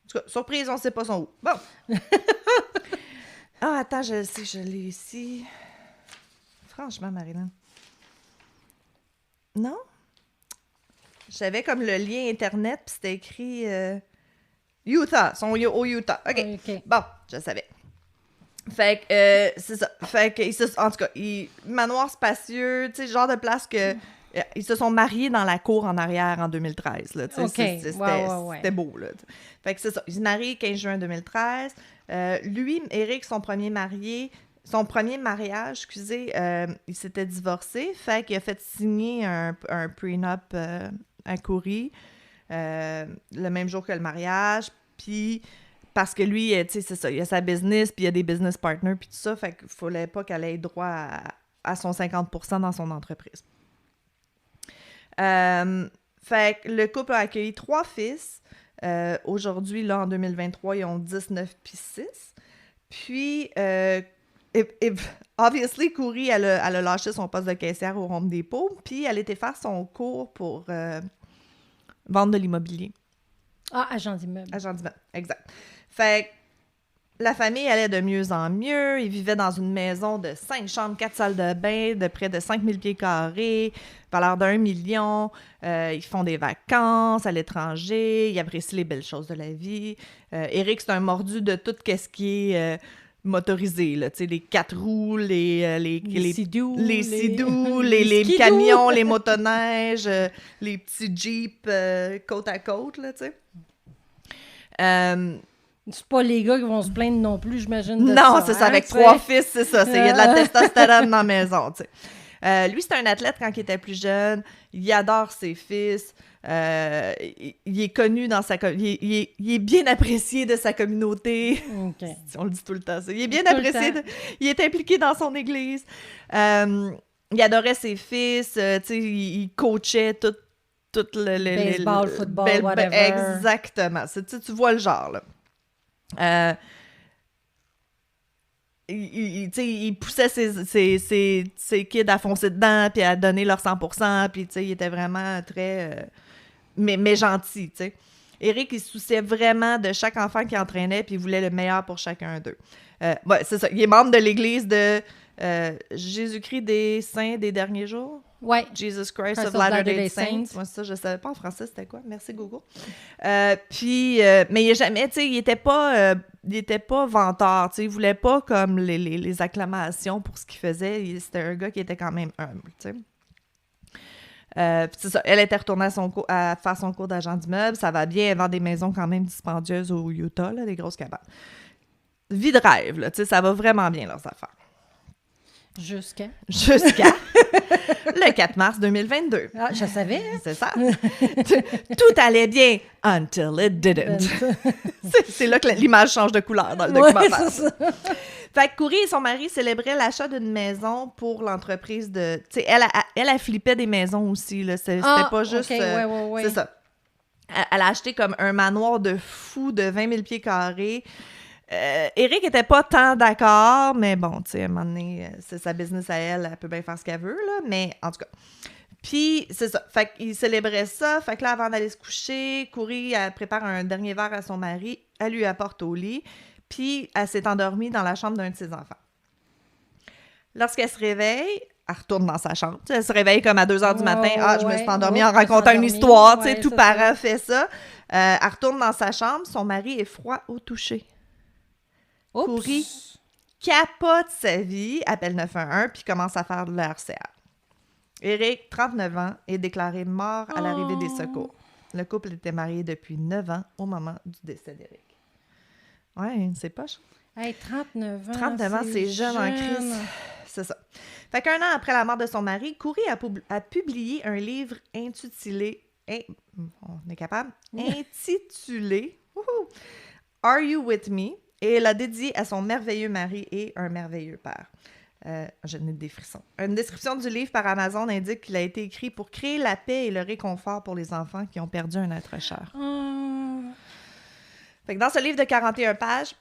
En tout cas, surprise, on sait pas son où. Bon. Attends, je sais, je l'ai ici. Franchement, Marilyn. Non? J'avais comme le lien Internet, puis c'était écrit Utah. Ils sont au Utah. OK. Bon, je savais. Fait que, c'est ça. Fait que, en tout cas, manoir spacieux, tu sais, genre de place que... Ils se sont mariés dans la cour en arrière en 2013. Là, c'était beau. Là. Fait que c'est ça. Ils se marient 15 juin 2013. Lui, Éric, son premier mariage, il s'était divorcé. Fait qu'il a fait signer un prenup à Coury le même jour que le mariage. Puis, parce que lui, tu sais, c'est ça, il a sa business, puis il y a des business partners, puis tout ça. Fait qu'il fallait pas qu'elle ait droit à son 50% dans son entreprise. Fait que le couple a accueilli 3 fils. Aujourd'hui, là, en 2023, ils ont 19 puis 6. Puis, obviously, Coury, elle a lâché son poste de caissière au Home Depot, puis elle était faire son cours pour vendre de l'immobilier. Ah, agent d'immeuble. Agent d'immeuble, exact. Fait que la famille allait de mieux en mieux. Ils vivaient dans une maison de 5 chambres, 4 salles de bain, de près de 5000 pieds carrés, valeur d'1 million. Ils font des vacances à l'étranger. Ils apprécient les belles choses de la vie. Éric, c'est un mordu de tout ce qui est motorisé, là. Tu sais, les 4 roues, les Sea-Doo, les camions, les motoneiges, les petits Jeeps côte à côte, là, tu sais. C'est pas les gars qui vont se plaindre non plus, j'imagine. Non, c'est ça, avec 3 fils, c'est ça. Il y a de la testostérone dans la maison, tu sais. Lui, c'est un athlète quand il était plus jeune. Il adore ses fils. Il est connu dans sa... Il est bien apprécié de sa communauté. Okay. On le dit tout le temps, ça. Il est bien apprécié. Il est impliqué dans son église. Il adorait ses fils. Tu sais, il coachait tout le... Baseball, football, whatever. Exactement. Tu vois le genre, là. Il poussait ses kids à foncer dedans puis à donner leur 100%, puis il était vraiment très mais gentil, tu sais. Éric, il se souciait vraiment de chaque enfant qu'il entraînait, puis il voulait le meilleur pour chacun d'eux. C'est ça, il est membre de l'église de Jésus-Christ des Saints des derniers jours. Ouais. Jesus Christ of Latter-day Saints. Moi, ça, je savais pas en français c'était quoi. Merci, Google. Puis, mais il jamais, tu sais, il était pas vanteur, tu sais, il voulait pas comme les acclamations pour ce qu'il faisait. C'était un gars qui était quand même humble, tu sais. Puis c'est ça, elle était retournée à faire son cours d'agent d'immeuble. Ça va bien, elle vend des maisons quand même dispendieuses au Utah, là, des grosses cabanes. Vie de rêve, là, tu sais, ça va vraiment bien leurs affaires. Jusqu'à le 4 mars 2022. Ah, je savais. Hein? C'est ça. Tout allait bien until it didn't. C'est là que l'image change de couleur dans le documentaire. Ouais, c'est ça. Fait que Coury et son mari célébraient l'achat d'une maison pour l'entreprise de... Tu sais, elle flippait des maisons aussi, là. C'était pas juste... Okay, ouais. C'est ça. Elle a acheté comme un manoir de fou de 20 000 pieds carrés. Éric était pas tant d'accord, mais bon, tu sais, à un moment donné, c'est sa business à elle, elle peut bien faire ce qu'elle veut, là, mais en tout cas. Puis, c'est ça. Fait qu'il célébrait ça. Fait que là, avant d'aller se coucher, Coury, elle prépare un dernier verre à son mari, elle lui apporte au lit, puis elle s'est endormie dans la chambre d'un de ses enfants. Lorsqu'elle se réveille, elle retourne dans sa chambre. T'sais, elle se réveille comme à 2h du matin. Je me suis endormie en racontant une histoire. Tu sais, tout parent fait ça. Elle retourne dans sa chambre. Son mari est froid au toucher. Coury capote sa vie, appelle 911, puis commence à faire de l'RCA. Éric, 39 ans, est déclaré mort à l'arrivée des secours. Le couple était marié depuis 9 ans au moment du décès d'Éric. Ouais, c'est poche. Hey, 39 ans. 39 ans, c'est jeune en crise. C'est ça. Fait qu'un an après la mort de son mari, Coury a publié un livre intitulé on est capable? Intitulé Are You With Me? Et elle l'a dédié à son merveilleux mari et un merveilleux père. Je n'ai des frissons. Une description du livre par Amazon indique qu'il a été écrit pour créer la paix et le réconfort pour les enfants qui ont perdu un être cher. Fait que dans ce livre de 41 pages,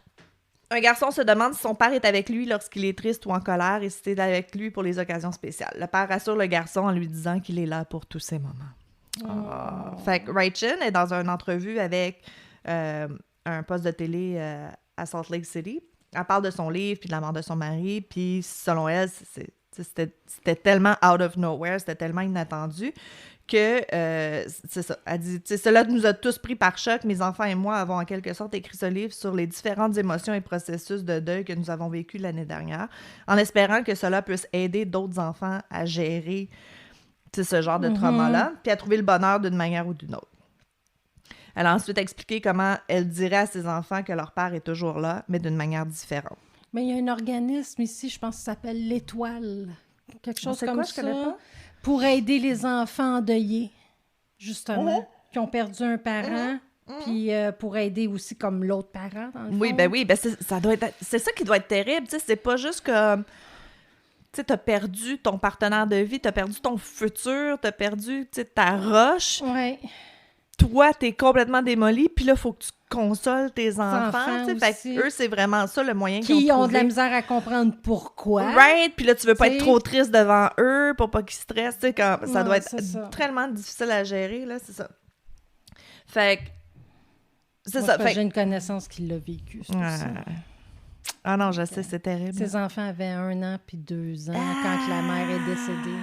un garçon se demande si son père est avec lui lorsqu'il est triste ou en colère et si c'est avec lui pour les occasions spéciales. Le père rassure le garçon en lui disant qu'il est là pour tous ces moments. Fait que Rachel est dans une entrevue avec un poste de télé à Salt Lake City. Elle parle de son livre puis de la mort de son mari, puis selon elle, c'était tellement out of nowhere, c'était tellement inattendu que, c'est ça, elle dit, cela nous a tous pris par choc. Mes enfants et moi avons en quelque sorte écrit ce livre sur les différentes émotions et processus de deuil que nous avons vécu l'année dernière, en espérant que cela puisse aider d'autres enfants à gérer ce genre de trauma-là, puis à trouver le bonheur d'une manière ou d'une autre. Elle a ensuite expliqué comment elle dirait à ses enfants que leur père est toujours là, mais d'une manière différente. Mais il y a un organisme ici, je pense, qui s'appelle l'Étoile. Quelque chose comme ça. Pour aider les enfants endeuillés, justement, qui ont perdu un parent, puis pour aider aussi comme l'autre parent, dans le fond. Oui, c'est ça qui doit être terrible, tu sais, c'est pas juste comme... Tu sais, t'as perdu ton partenaire de vie, t'as perdu ton futur, t'as perdu, tu sais, ta roche. Ouais. Toi, t'es complètement démoli, puis là, il faut que tu consoles tes enfants, tu sais. Fait eux, c'est vraiment ça le moyen qu'ils ont trouvé. Qui ont de la misère à comprendre pourquoi. Right, puis là, tu veux pas être trop triste devant eux pour pas qu'ils stressent, tu sais, quand ça doit être tellement difficile à gérer, là, c'est ça. Fait que, c'est ça. J'ai une connaissance qui l'a vécu, c'est ça. Ah non, je sais, c'est terrible. Ses enfants avaient 1 an puis 2 ans quand la mère est décédée.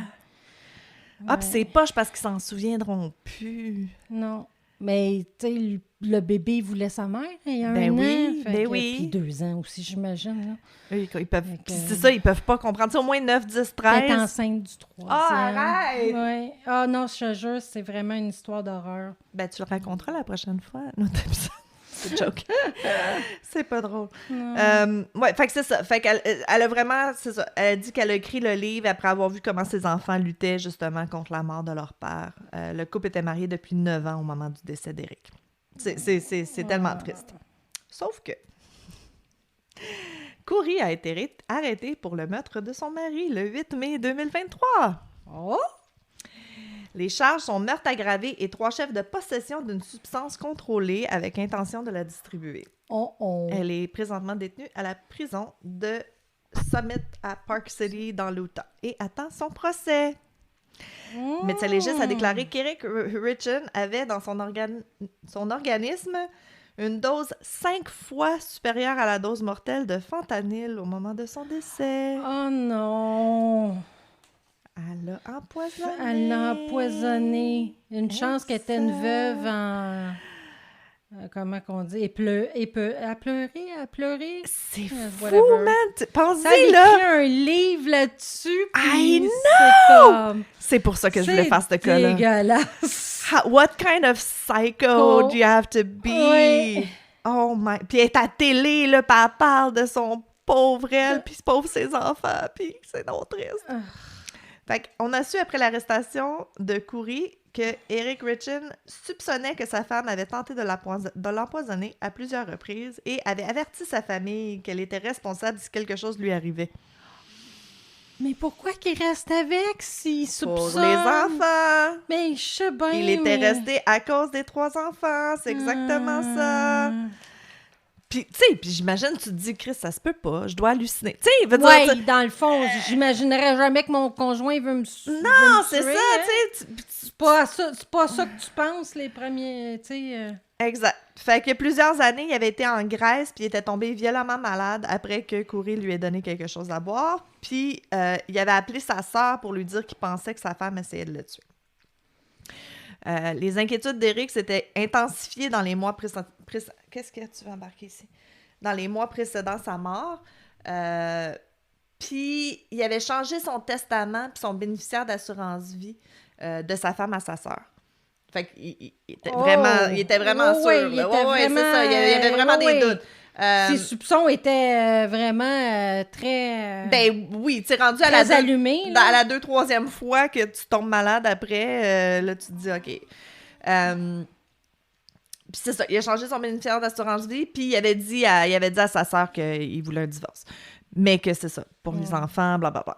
Ah, puis c'est poche parce qu'ils s'en souviendront plus. Non. Mais, tu sais, le bébé voulait sa mère il y a 1 an. Puis 2 ans aussi, j'imagine. Là. Ils peuvent, c'est ça, ils peuvent pas comprendre. C'est au moins 9, 10, 13. Elle est enceinte du 3e. Ah, arrête! Ouais. Ah non, je te jure, c'est vraiment une histoire d'horreur. Ben, tu le raconteras la prochaine fois, notre épisode. C'est joke. C'est pas drôle. Ouais, fait que c'est ça. Fait qu'elle elle a vraiment, c'est ça. Elle a dit qu'elle a écrit le livre après avoir vu comment ses enfants luttaient justement contre la mort de leur père. Le couple était marié depuis 9 ans au moment du décès d'Éric. C'est tellement triste. Sauf que Kouri a été arrêtée pour le meurtre de son mari le 8 mai 2023. Oh! Les charges sont meurtre aggravé et 3 chefs de possession d'une substance contrôlée avec intention de la distribuer. Elle est présentement détenue à la prison de Summit à Park City dans l'Utah et attend son procès. Le médecin légiste a déclaré qu'Eric Richin avait dans son organisme une dose 5 fois supérieure à la dose mortelle de fentanyl au moment de son décès. Oh non! Elle l'a empoisonné. Elle l'a empoisonné. Une chance qu'elle était une veuve en... comment qu'on dit? Elle pleurait. C'est fou, man! Pensez, là! Ça a écrit un livre là-dessus. I know! C'est pour ça que je voulais faire ce cas-là. C'est dégueulasse. What kind of psycho do you have to be? Oui. Oh my... Puis elle est à télé, là, puis elle parle de son pauvre elle, puis pauvre ses enfants, puis c'est non triste. Fait qu'on a su après l'arrestation de Kouri que Eric Richin soupçonnait que sa femme avait tenté de l'empoisonner à plusieurs reprises et avait averti sa famille qu'elle était responsable si quelque chose lui arrivait. Mais pourquoi qu'il reste avec s'il soupçonne? Pour les enfants! Mais je sais bien, il était resté à cause des 3 enfants, c'est exactement ça! Puis, tu sais, j'imagine, tu te dis, Chris, ça se peut pas, je dois halluciner. Tu sais, veut dire... Oui, dans le fond, j'imaginerais jamais que mon conjoint veut me tuer. Non, c'est ça, tu sais. C'est pas ça que tu penses, les premiers, tu sais... Exact. Fait que plusieurs années, il avait été en Grèce, puis il était tombé violemment malade après que Kouri lui ait donné quelque chose à boire. Puis, il avait appelé sa sœur pour lui dire qu'il pensait que sa femme essayait de le tuer. Les inquiétudes d'Éric s'étaient intensifiées dans les mois précédents. Qu'est-ce que tu veux embarquer ici? Dans les mois précédant sa mort. Puis, il avait changé son testament puis son bénéficiaire d'assurance vie de sa femme à sa sœur. Fait qu'il était vraiment sûr. Oui, c'est ça. Il y avait vraiment des doutes. Ses soupçons étaient vraiment très... ben oui, tu es rendu à allumé. À la 2-3e fois que tu tombes malade après, là, tu te dis, OK. Puis c'est ça, il a changé son bénéficiaire d'assurance vie, puis il avait dit à sa sœur qu'il voulait un divorce. Mais que c'est ça, pour les enfants, blablabla.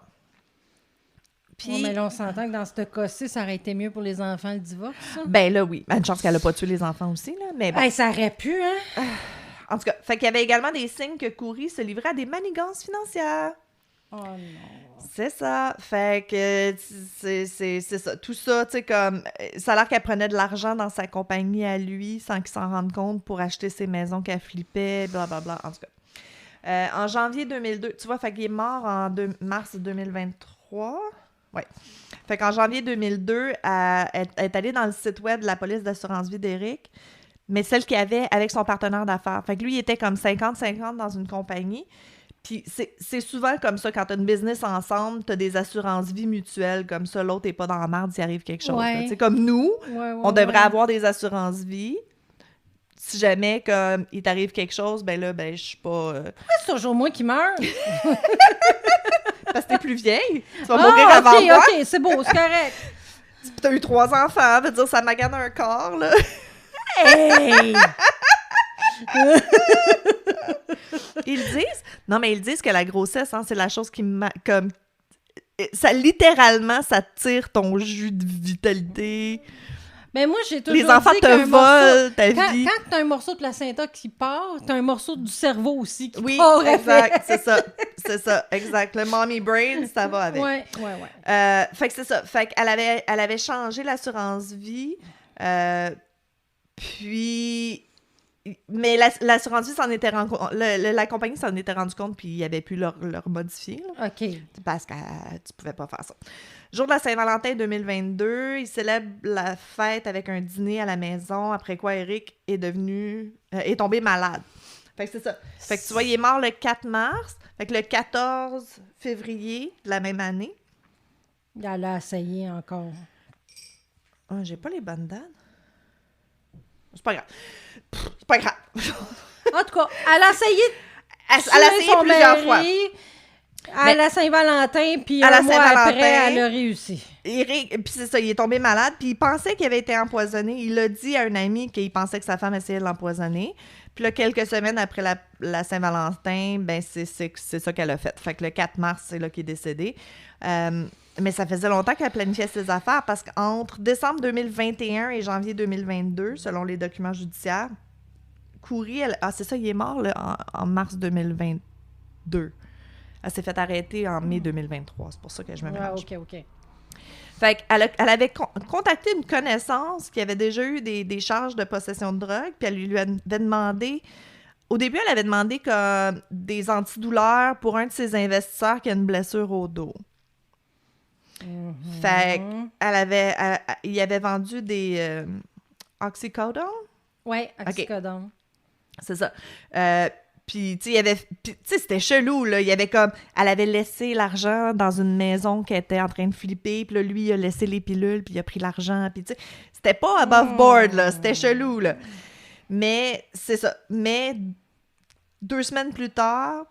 Puis, mais là, on s'entend que dans ce cas-ci, ça aurait été mieux pour les enfants, le divorce, ça? Ben là, oui. Une chance qu'elle n'a pas tué les enfants aussi, là, mais bon. Hey, ça aurait pu, hein? En tout cas, fait qu'il y avait également des signes que Kouri se livrait à des manigances financières. Oh non. C'est ça. Fait que c'est ça. Tout ça, tu sais, comme... Ça a l'air qu'elle prenait de l'argent dans sa compagnie à lui sans qu'il s'en rende compte pour acheter ses maisons qu'elle flippait, blablabla. En tout cas. En janvier 2002, tu vois, fait qu'il est mort en mars 2023. Oui. Fait qu'en janvier 2002, elle est allée dans le site web de la police d'assurance vie d'Éric, mais celle qu'il avait avec son partenaire d'affaires. Fait que lui, il était comme 50-50 dans une compagnie. Puis c'est souvent comme ça, quand t'as une business ensemble, t'as des assurances-vie mutuelles, comme ça, l'autre est pas dans la merde s'il arrive quelque chose. Tu sais, comme nous, on devrait avoir des assurances-vie. Si jamais, comme, il t'arrive quelque chose, ben là, ben je suis pas... Pourquoi c'est toujours moi qui meurs? Parce que t'es plus vieille. Tu vas mourir avant moi. OK, c'est beau, c'est correct. T'as eu 3 enfants, veut dire, ça magane un corps, là. Hey! Ils disent... Non, mais ils disent que la grossesse, hein, c'est la chose qui... comme ça, littéralement, ça tire ton jus de vitalité. Mais moi, j'ai toujours les enfants dit te volent ta vie. Quand t'as un morceau de placenta qui part, t'as un morceau du cerveau aussi qui part. Oui, exact, c'est ça. C'est ça, exact. Le mommy brain, ça va avec. Ouais. Fait que c'est ça. Fait qu'elle avait changé l'assurance vie. Puis... Mais l'assurance vie s'en était rendu compte. La compagnie s'en était rendu compte, puis ils avaient pu leur modifier. Là. OK. Parce que tu pouvais pas faire ça. Jour de la Saint-Valentin 2022, ils célèbrent la fête avec un dîner à la maison, après quoi Éric est tombé malade. Fait que c'est ça. Fait que tu vois, il est mort le 4 mars. Fait que le 14 février de la même année. Elle a essayé encore. Oh, j'ai pas les bonnes dates. C'est pas grave. C'est pas grave. En tout cas, elle a essayé elle a essayé plusieurs fois. À la Saint-Valentin, puis un mois après, elle a réussi. Puis c'est ça, il est tombé malade, puis il pensait qu'il avait été empoisonné. Il a dit à un ami qu'il pensait que sa femme essayait de l'empoisonner. Puis là, quelques semaines après la Saint-Valentin, ben c'est ça qu'elle a fait. Fait que le 4 mars, c'est là qu'il est décédé. Mais ça faisait longtemps qu'elle planifiait ses affaires parce qu'entre décembre 2021 et janvier 2022, selon les documents judiciaires, Khoury, c'est ça, il est mort là, en mars 2022. Elle s'est fait arrêter en mai 2023. C'est pour ça que je me mélange. OK. Fait qu'elle avait contacté une connaissance qui avait déjà eu des charges de possession de drogue, puis elle lui avait demandé... Au début, elle avait demandé comme des antidouleurs pour un de ses investisseurs qui a une blessure au dos. Mm-hmm. Fait il avait vendu des oxycodone? Oui, oxycodone. Okay. C'est ça. Puis, tu sais, c'était chelou, là. Il y avait comme... Elle avait laissé l'argent dans une maison qui était en train de flipper, puis là, lui, il a laissé les pilules, puis il a pris l'argent, puis tu sais... C'était pas above board, là. C'était chelou, là. Mais, c'est ça. Mais, 2 semaines plus tard,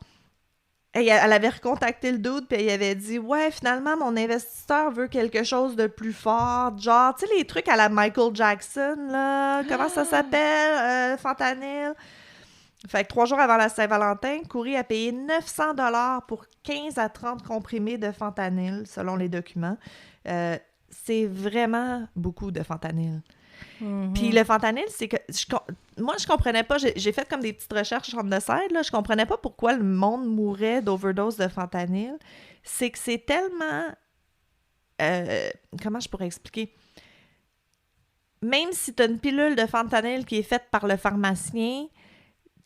elle avait recontacté le dude, puis elle avait dit « Ouais, finalement, mon investisseur veut quelque chose de plus fort. Genre, tu sais, les trucs à la Michael Jackson, là. Comment ça s'appelle? Fentanyl. » Fait que 3 jours avant la Saint-Valentin, Khoury a payé 900 $ pour 15 à 30 comprimés de fentanyl, selon les documents. C'est vraiment beaucoup de fentanyl. Mm-hmm. Puis le fentanyl, c'est que... moi, je comprenais pas. J'ai fait comme des petites recherches on the side, là. Je comprenais pas pourquoi le monde mourait d'overdose de fentanyl. C'est que c'est tellement... comment je pourrais expliquer? Même si tu as une pilule de fentanyl qui est faite par le pharmacien...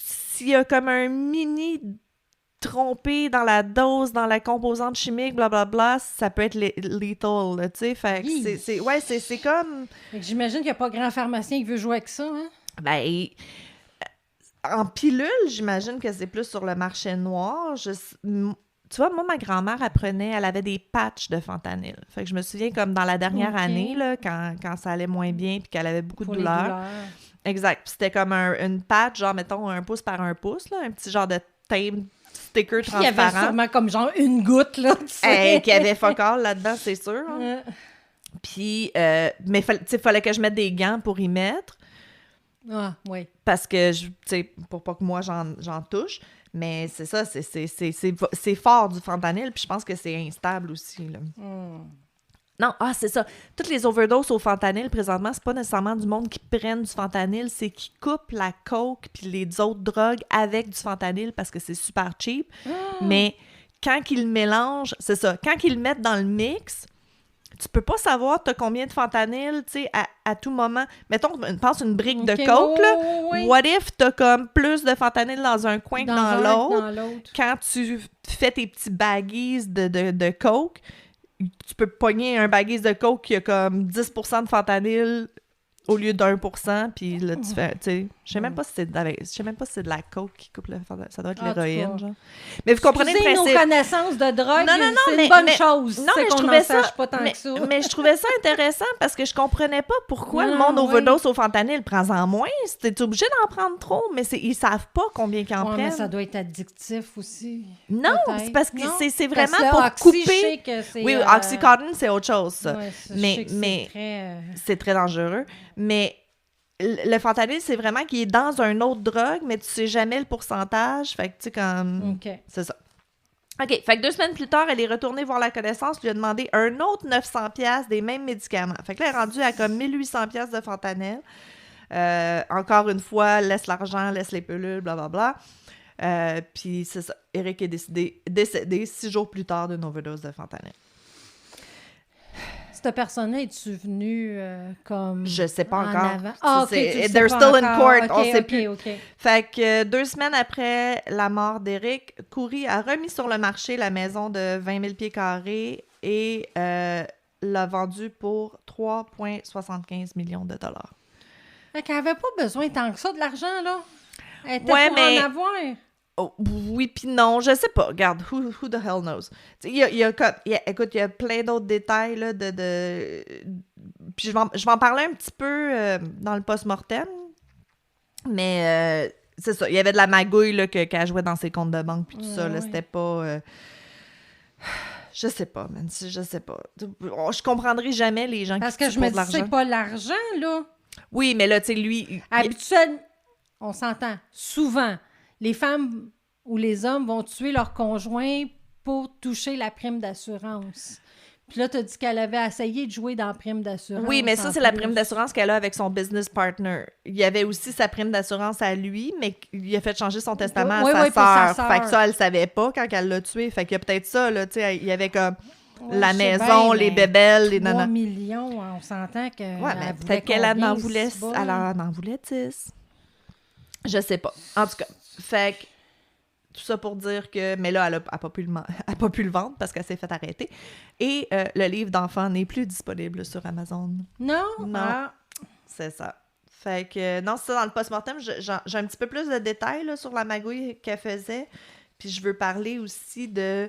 S'il y a comme un mini trompé dans la dose, dans la composante chimique, blablabla, ça peut être lethal, tu sais. Fait que c'est comme... J'imagine qu'il n'y a pas grand pharmacien qui veut jouer avec ça, hein? Ben, en pilule, j'imagine que c'est plus sur le marché noir. Tu vois, moi, ma grand-mère, elle avait des patchs de fentanyl. Fait que je me souviens comme dans la dernière année, là, quand ça allait moins bien puis qu'elle avait beaucoup de douleurs. Exact. Puis c'était comme une patch, genre, mettons, 1 pouce par 1 pouce, là, un petit genre de tape sticker transparent. Il y avait sûrement comme genre une goutte, là, tu sais. Qui avait focal là-dedans, c'est sûr. Hein. Puis, mais fallait que je mette des gants pour y mettre. Ah, oui. Parce que, tu sais, pour pas que moi, j'en touche. Mais c'est ça, c'est fort du fentanyl, puis je pense que c'est instable aussi, là. Non, c'est ça. Toutes les overdoses au fentanyl, présentement, c'est pas nécessairement du monde qui prennent du fentanyl, c'est qui coupent la coke puis les autres drogues avec du fentanyl parce que c'est super cheap. Mais quand ils le mélangent, c'est ça, quand ils le mettent dans le mix, tu peux pas savoir t'as combien de fentanyl, tu sais, à tout moment. Mettons, pense une brique de coke, là. Oui. What if t'as comme plus de fentanyl dans un coin que dans l'autre? Quand tu fais tes petits baggies de coke, tu peux pogner un baguette de coke qui a comme 10% de fentanyl au lieu d'1%, puis là, tu fais, tu sais, je sais même pas si c'est de la coke qui coupe le fentanyl. Ça doit être l'héroïne, genre. Mais vous comprenez le principe. Nos connaissances de drogue, c'est une bonne chose. Non, mais je trouvais ça, mais je trouvais ça intéressant parce que je comprenais pas pourquoi le monde overdose au fentanyl. Prends-en moins, t'es obligé d'en prendre trop, mais ils savent pas combien ils en prennent. Mais ça doit être addictif aussi. Non, c'est parce que c'est vraiment pour couper. Oui, Oxycontin, c'est autre chose, ça. Mais c'est très dangereux. Mais le fentanyl, c'est vraiment qu'il est dans un autre drogue, mais tu sais jamais le pourcentage. Fait que, tu sais, comme... C'est ça. OK. Fait que 2 semaines plus tard, elle est retournée voir la connaissance, lui a demandé un autre 900$ des mêmes médicaments. Fait que là, elle est rendue à comme 1800$ de fentanyl. Encore une fois, laisse l'argent, laisse les pilules, blablabla. Puis c'est ça. Eric est décédé 6 jours plus tard d'une overdose de fentanyl. Cette personne-là, es-tu venue comme je sais pas encore. Avant? Ah, OK, they're still in court. On sait plus. Okay. Fait que 2 semaines après la mort d'Eric, Khoury a remis sur le marché la maison de 20 000 pieds carrés et l'a vendue pour 3,75 millions de dollars. Fait qu'elle avait pas besoin tant que ça de l'argent, là. Elle était pour en avoir. Oh, oui, puis non, je sais pas. Regarde, who the hell knows? Écoute, il y a plein d'autres détails, là, puis je vais en parler un petit peu dans le post-mortem, mais c'est ça, il y avait de la magouille, là, qu'elle jouait dans ses comptes de banque, puis tout ça, là, c'était pas... je sais pas, man, je sais pas. Je comprendrai jamais les gens parce qui je me dis, c'est pas l'argent, là. Oui, mais là, tu sais, lui... Habituellement, on s'entend, souvent... Les femmes ou les hommes vont tuer leur conjoint pour toucher la prime d'assurance. Puis là, tu as dit qu'elle avait essayé de jouer dans la prime d'assurance. Oui, mais ça, c'est la prime d'assurance qu'elle a avec son business partner. Il y avait aussi sa prime d'assurance à lui, mais il a fait changer son testament à sa sœur. Fait que ça, elle savait pas quand elle l'a tué. Fait qu'il y a peut-être ça, là, tu sais, il y avait comme la maison, bien, les bébelles, les nanas. 3 millions, on s'entend que... Ouais, mais peut-être qu'elle en voulait 10. Je sais pas. En tout cas, fait que tout ça pour dire que... Mais là, elle a pas pu le vendre parce qu'elle s'est fait arrêter. Et le livre d'enfant n'est plus disponible sur Amazon. Non? C'est ça. Fait que, non, c'est ça, dans le post-mortem, j'ai un petit peu plus de détails là, sur la magouille qu'elle faisait. Puis je veux parler aussi de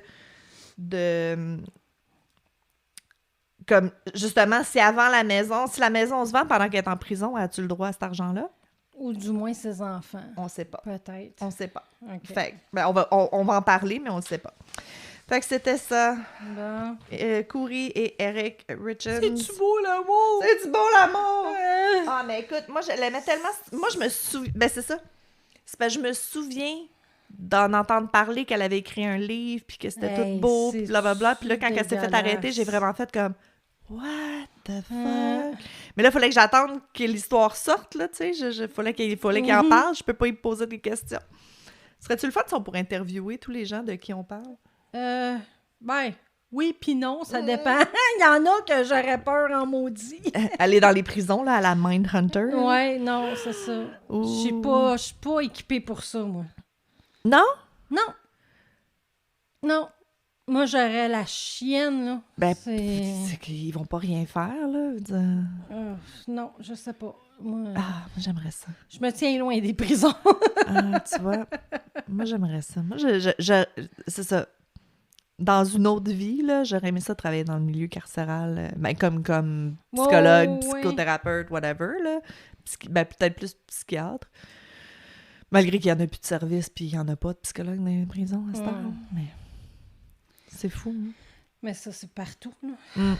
comme, justement, si la maison se vend pendant qu'elle est en prison, as-tu le droit à cet argent-là? Ou du moins ses enfants. On sait pas. Peut-être. On sait pas. Okay. Fait que, on va en parler, mais on le sait pas. Fait que c'était ça. Bon. Khoury et Eric Richards. C'est-tu beau l'amour? C'est du beau l'amour! Ah, mais écoute, moi, je l'aimais tellement... Moi, je me souviens... Ben, c'est ça. C'est parce que je me souviens d'en entendre parler qu'elle avait écrit un livre, puis que c'était tout beau, puis blablabla. Puis là, quand elle s'est fait arrêter, j'ai vraiment fait comme... What the fuck? Mais là, il fallait que j'attende que l'histoire sorte, là, tu sais. Il fallait qu'il en parle. Je peux pas y poser des questions. Serait-tu le fun si on pourrait interviewer tous les gens de qui on parle? Ben, oui puis non, ça dépend. Il y en a que j'aurais peur en maudit. Aller dans les prisons, là, à la Mindhunter. Ouais, non, c'est ça. Je suis pas équipée pour ça, moi. Non? Non. Moi, j'aurais la chienne, là. Ben, c'est qu'ils vont pas rien faire, là. Non, je sais pas. Moi, j'aimerais ça. Je me tiens loin des prisons. Tu vois, moi, j'aimerais ça. Moi, c'est ça. Dans une autre vie, là, j'aurais aimé ça travailler dans le milieu carcéral, ben, comme psychologue, psychothérapeute, whatever, là. Ben, peut-être plus psychiatre. Malgré qu'il y en a plus de service, puis il y en a pas de psychologue dans les prisons à ce temps, mais... C'est fou, hein? Mais ça, c'est partout, là.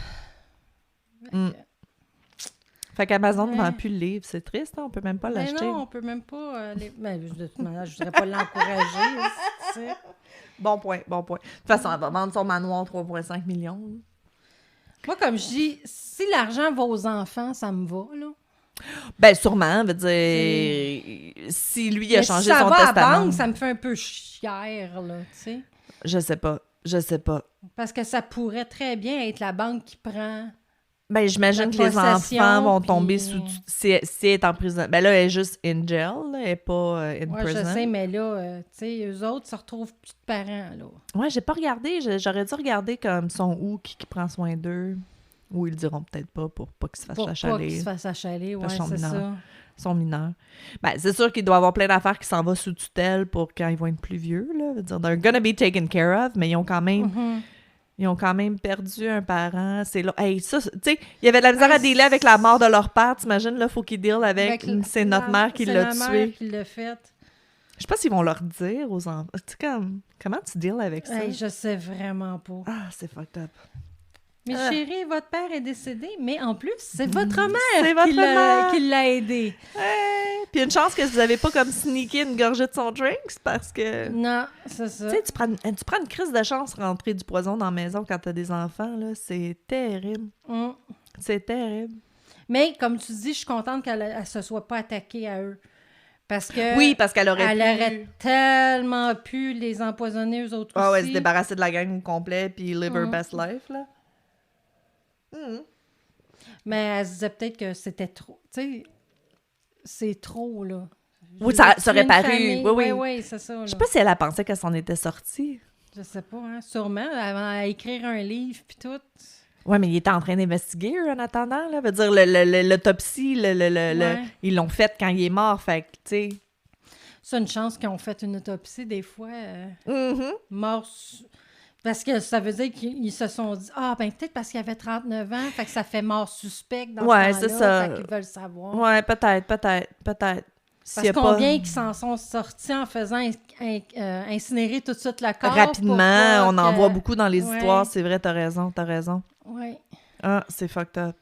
Fait qu'Amazon ne vend plus le livre. C'est triste, hein? On peut même pas l'acheter. Non, on peut même pas... Mais de toute manière, je voudrais pas l'encourager. Bon point. De toute façon, elle va vendre son manoir 3,5 millions. Moi, comme je dis, si l'argent va aux enfants, ça me va, là. Ben, sûrement, veut dire... Si lui a changé son testament... Si ça va à la banque, ça me fait un peu chier, là, tu sais. Je sais pas. Parce que ça pourrait très bien être la banque qui prend Ben, j'imagine que les enfants vont tomber sous... Si elle est en prison. Ben là, elle est juste in jail, là, elle n'est pas in prison. Je sais, mais là, tu sais, eux autres se retrouvent plus de parents, là. Ouais, j'ai pas regardé. J'aurais dû regarder comme son ou qui prend soin d'eux. Ou ils le diront peut-être pas pour pas qu'ils se fassent achaler. Pour pas qu'ils se fassent achaler, ouais, c'est ça. Ils sont mineurs. Ben, c'est sûr qu'il doit y avoir plein d'affaires qui s'en vont sous tutelle pour quand ils vont être plus vieux, là. Je veux dire, they're gonna be taken care of, mais ils ont quand même... Ils ont quand même perdu un parent. C'est là. Hey, ça, tu sais, il y avait de la misère à dealer avec la mort de leur père. T'imagines, là, faut qu'ils dealent avec c'est notre mère qui l'a tué. C'est la mère qui l'a fait. Je sais pas s'ils vont leur dire aux enfants. Tu sais, comment tu deals avec ça? Hey, je sais vraiment pas. Ah, c'est fucked up. Mais chérie, votre père est décédé, mais en plus, c'est votre mère qui l'a aidé. Hey, puis une chance que vous avez pas comme sneaké une gorgée de son drink, parce que... Non, c'est ça. Tu sais, tu prends une crise de chance rentrer du poison dans la maison quand t'as des enfants, là. C'est terrible. C'est terrible. Mais, comme tu dis, je suis contente qu'elle ne se soit pas attaquée à eux. Parce que... Oui, parce qu'elle aurait aurait tellement pu les empoisonner, eux autres aussi. Ah ouais, se débarrasser de la gang au complet, puis live her best life, là. Mais elle se disait peut-être que c'était trop. Tu sais, c'est trop, là. Oui, ça aurait paru. Oui, c'est ça. Là. Je sais pas si elle a pensé qu'elle s'en était sortie. Je sais pas, hein. Sûrement, avant d'écrire un livre, puis tout. Oui, mais il était en train d'investiguer, en attendant, là. Veut dire, l'autopsie, ils l'ont faite quand il est mort, fait que, tu sais... C'est une chance qu'ils ont fait une autopsie, des fois. Mort... Parce que ça veut dire qu'ils se sont dit « Ah, ben peut-être parce qu'il avait 39 ans, fait que ça fait mort suspect dans ce temps-là, c'est ça. Fait qu'ils veulent savoir. » Ouais, peut-être. Parce combien qu'ils s'en sont sortis en faisant incinérer tout de suite le corps. Rapidement, on en voit beaucoup dans les histoires, c'est vrai, t'as raison. Oui. Ah, c'est fucked up.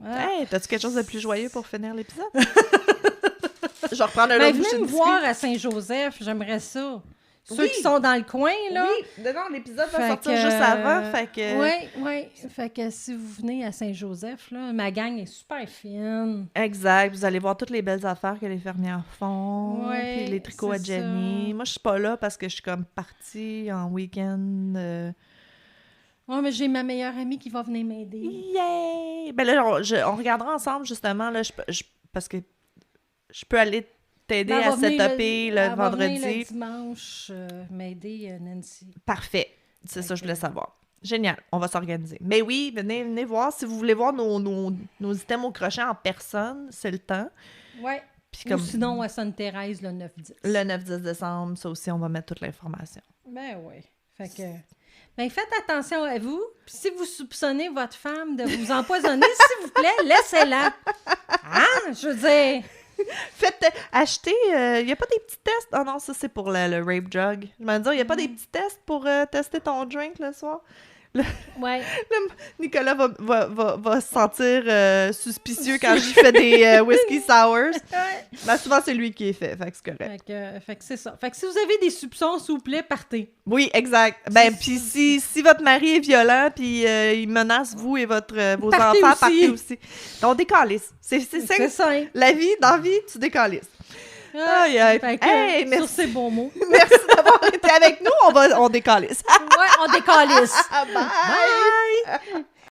Hey, t'as-tu quelque chose de plus joyeux pour finir l'épisode? Je vais reprendre un autre bouchée de venez me voir à Saint-Joseph, j'aimerais ça. Ceux qui sont dans le coin, là. Oui, l'épisode va sortir juste avant, fait que... Oui. Fait que si vous venez à Saint-Joseph, là, ma gang est super fine. Exact. Vous allez voir toutes les belles affaires que les fermières font, puis les tricots à Jenny. Ça. Moi, je suis pas là parce que je suis comme partie en week-end... Oui, mais j'ai ma meilleure amie qui va venir m'aider. Yay! Ben là, on regardera ensemble, justement, là, parce que je peux aller... t'aider à setuper le vendredi. Le dimanche, m'aider, Nancy. Parfait. C'est ça que je voulais savoir. Génial. On va s'organiser. Mais oui, venez voir. Si vous voulez voir nos items au crochet en personne, c'est le temps. Oui. Ou sinon, à Sainte-Thérèse, le 9-10. Le 9-10 décembre, ça aussi, on va mettre toute l'information. Ben oui. Fait que... Ben, faites attention à vous. Puis si vous soupçonnez votre femme de vous empoisonner, s'il vous plaît, laissez-la. Hein? Je veux dire... Achetez, il n'y a pas des petits tests? Ah non, ça c'est pour le rape drug. Je me dis, il n'y a pas des petits tests pour tester ton drink le soir? Nicolas va se sentir suspicieux quand je fais des whisky sours. Ben, souvent, c'est lui qui est fait que c'est correct. Fait que c'est ça. Fait que si vous avez des soupçons, s'il vous plaît, partez. Oui, exact. Ben, puis si votre mari est violent puis il menace vous et vos enfants, partez aussi. Donc, on décalisse. C'est simple. La vie, dans la vie, tu décalisses. Hey, merci. Sur ces bons mots. Merci d'avoir été avec nous. On décalisse. Ouais, on décalisse. Bye.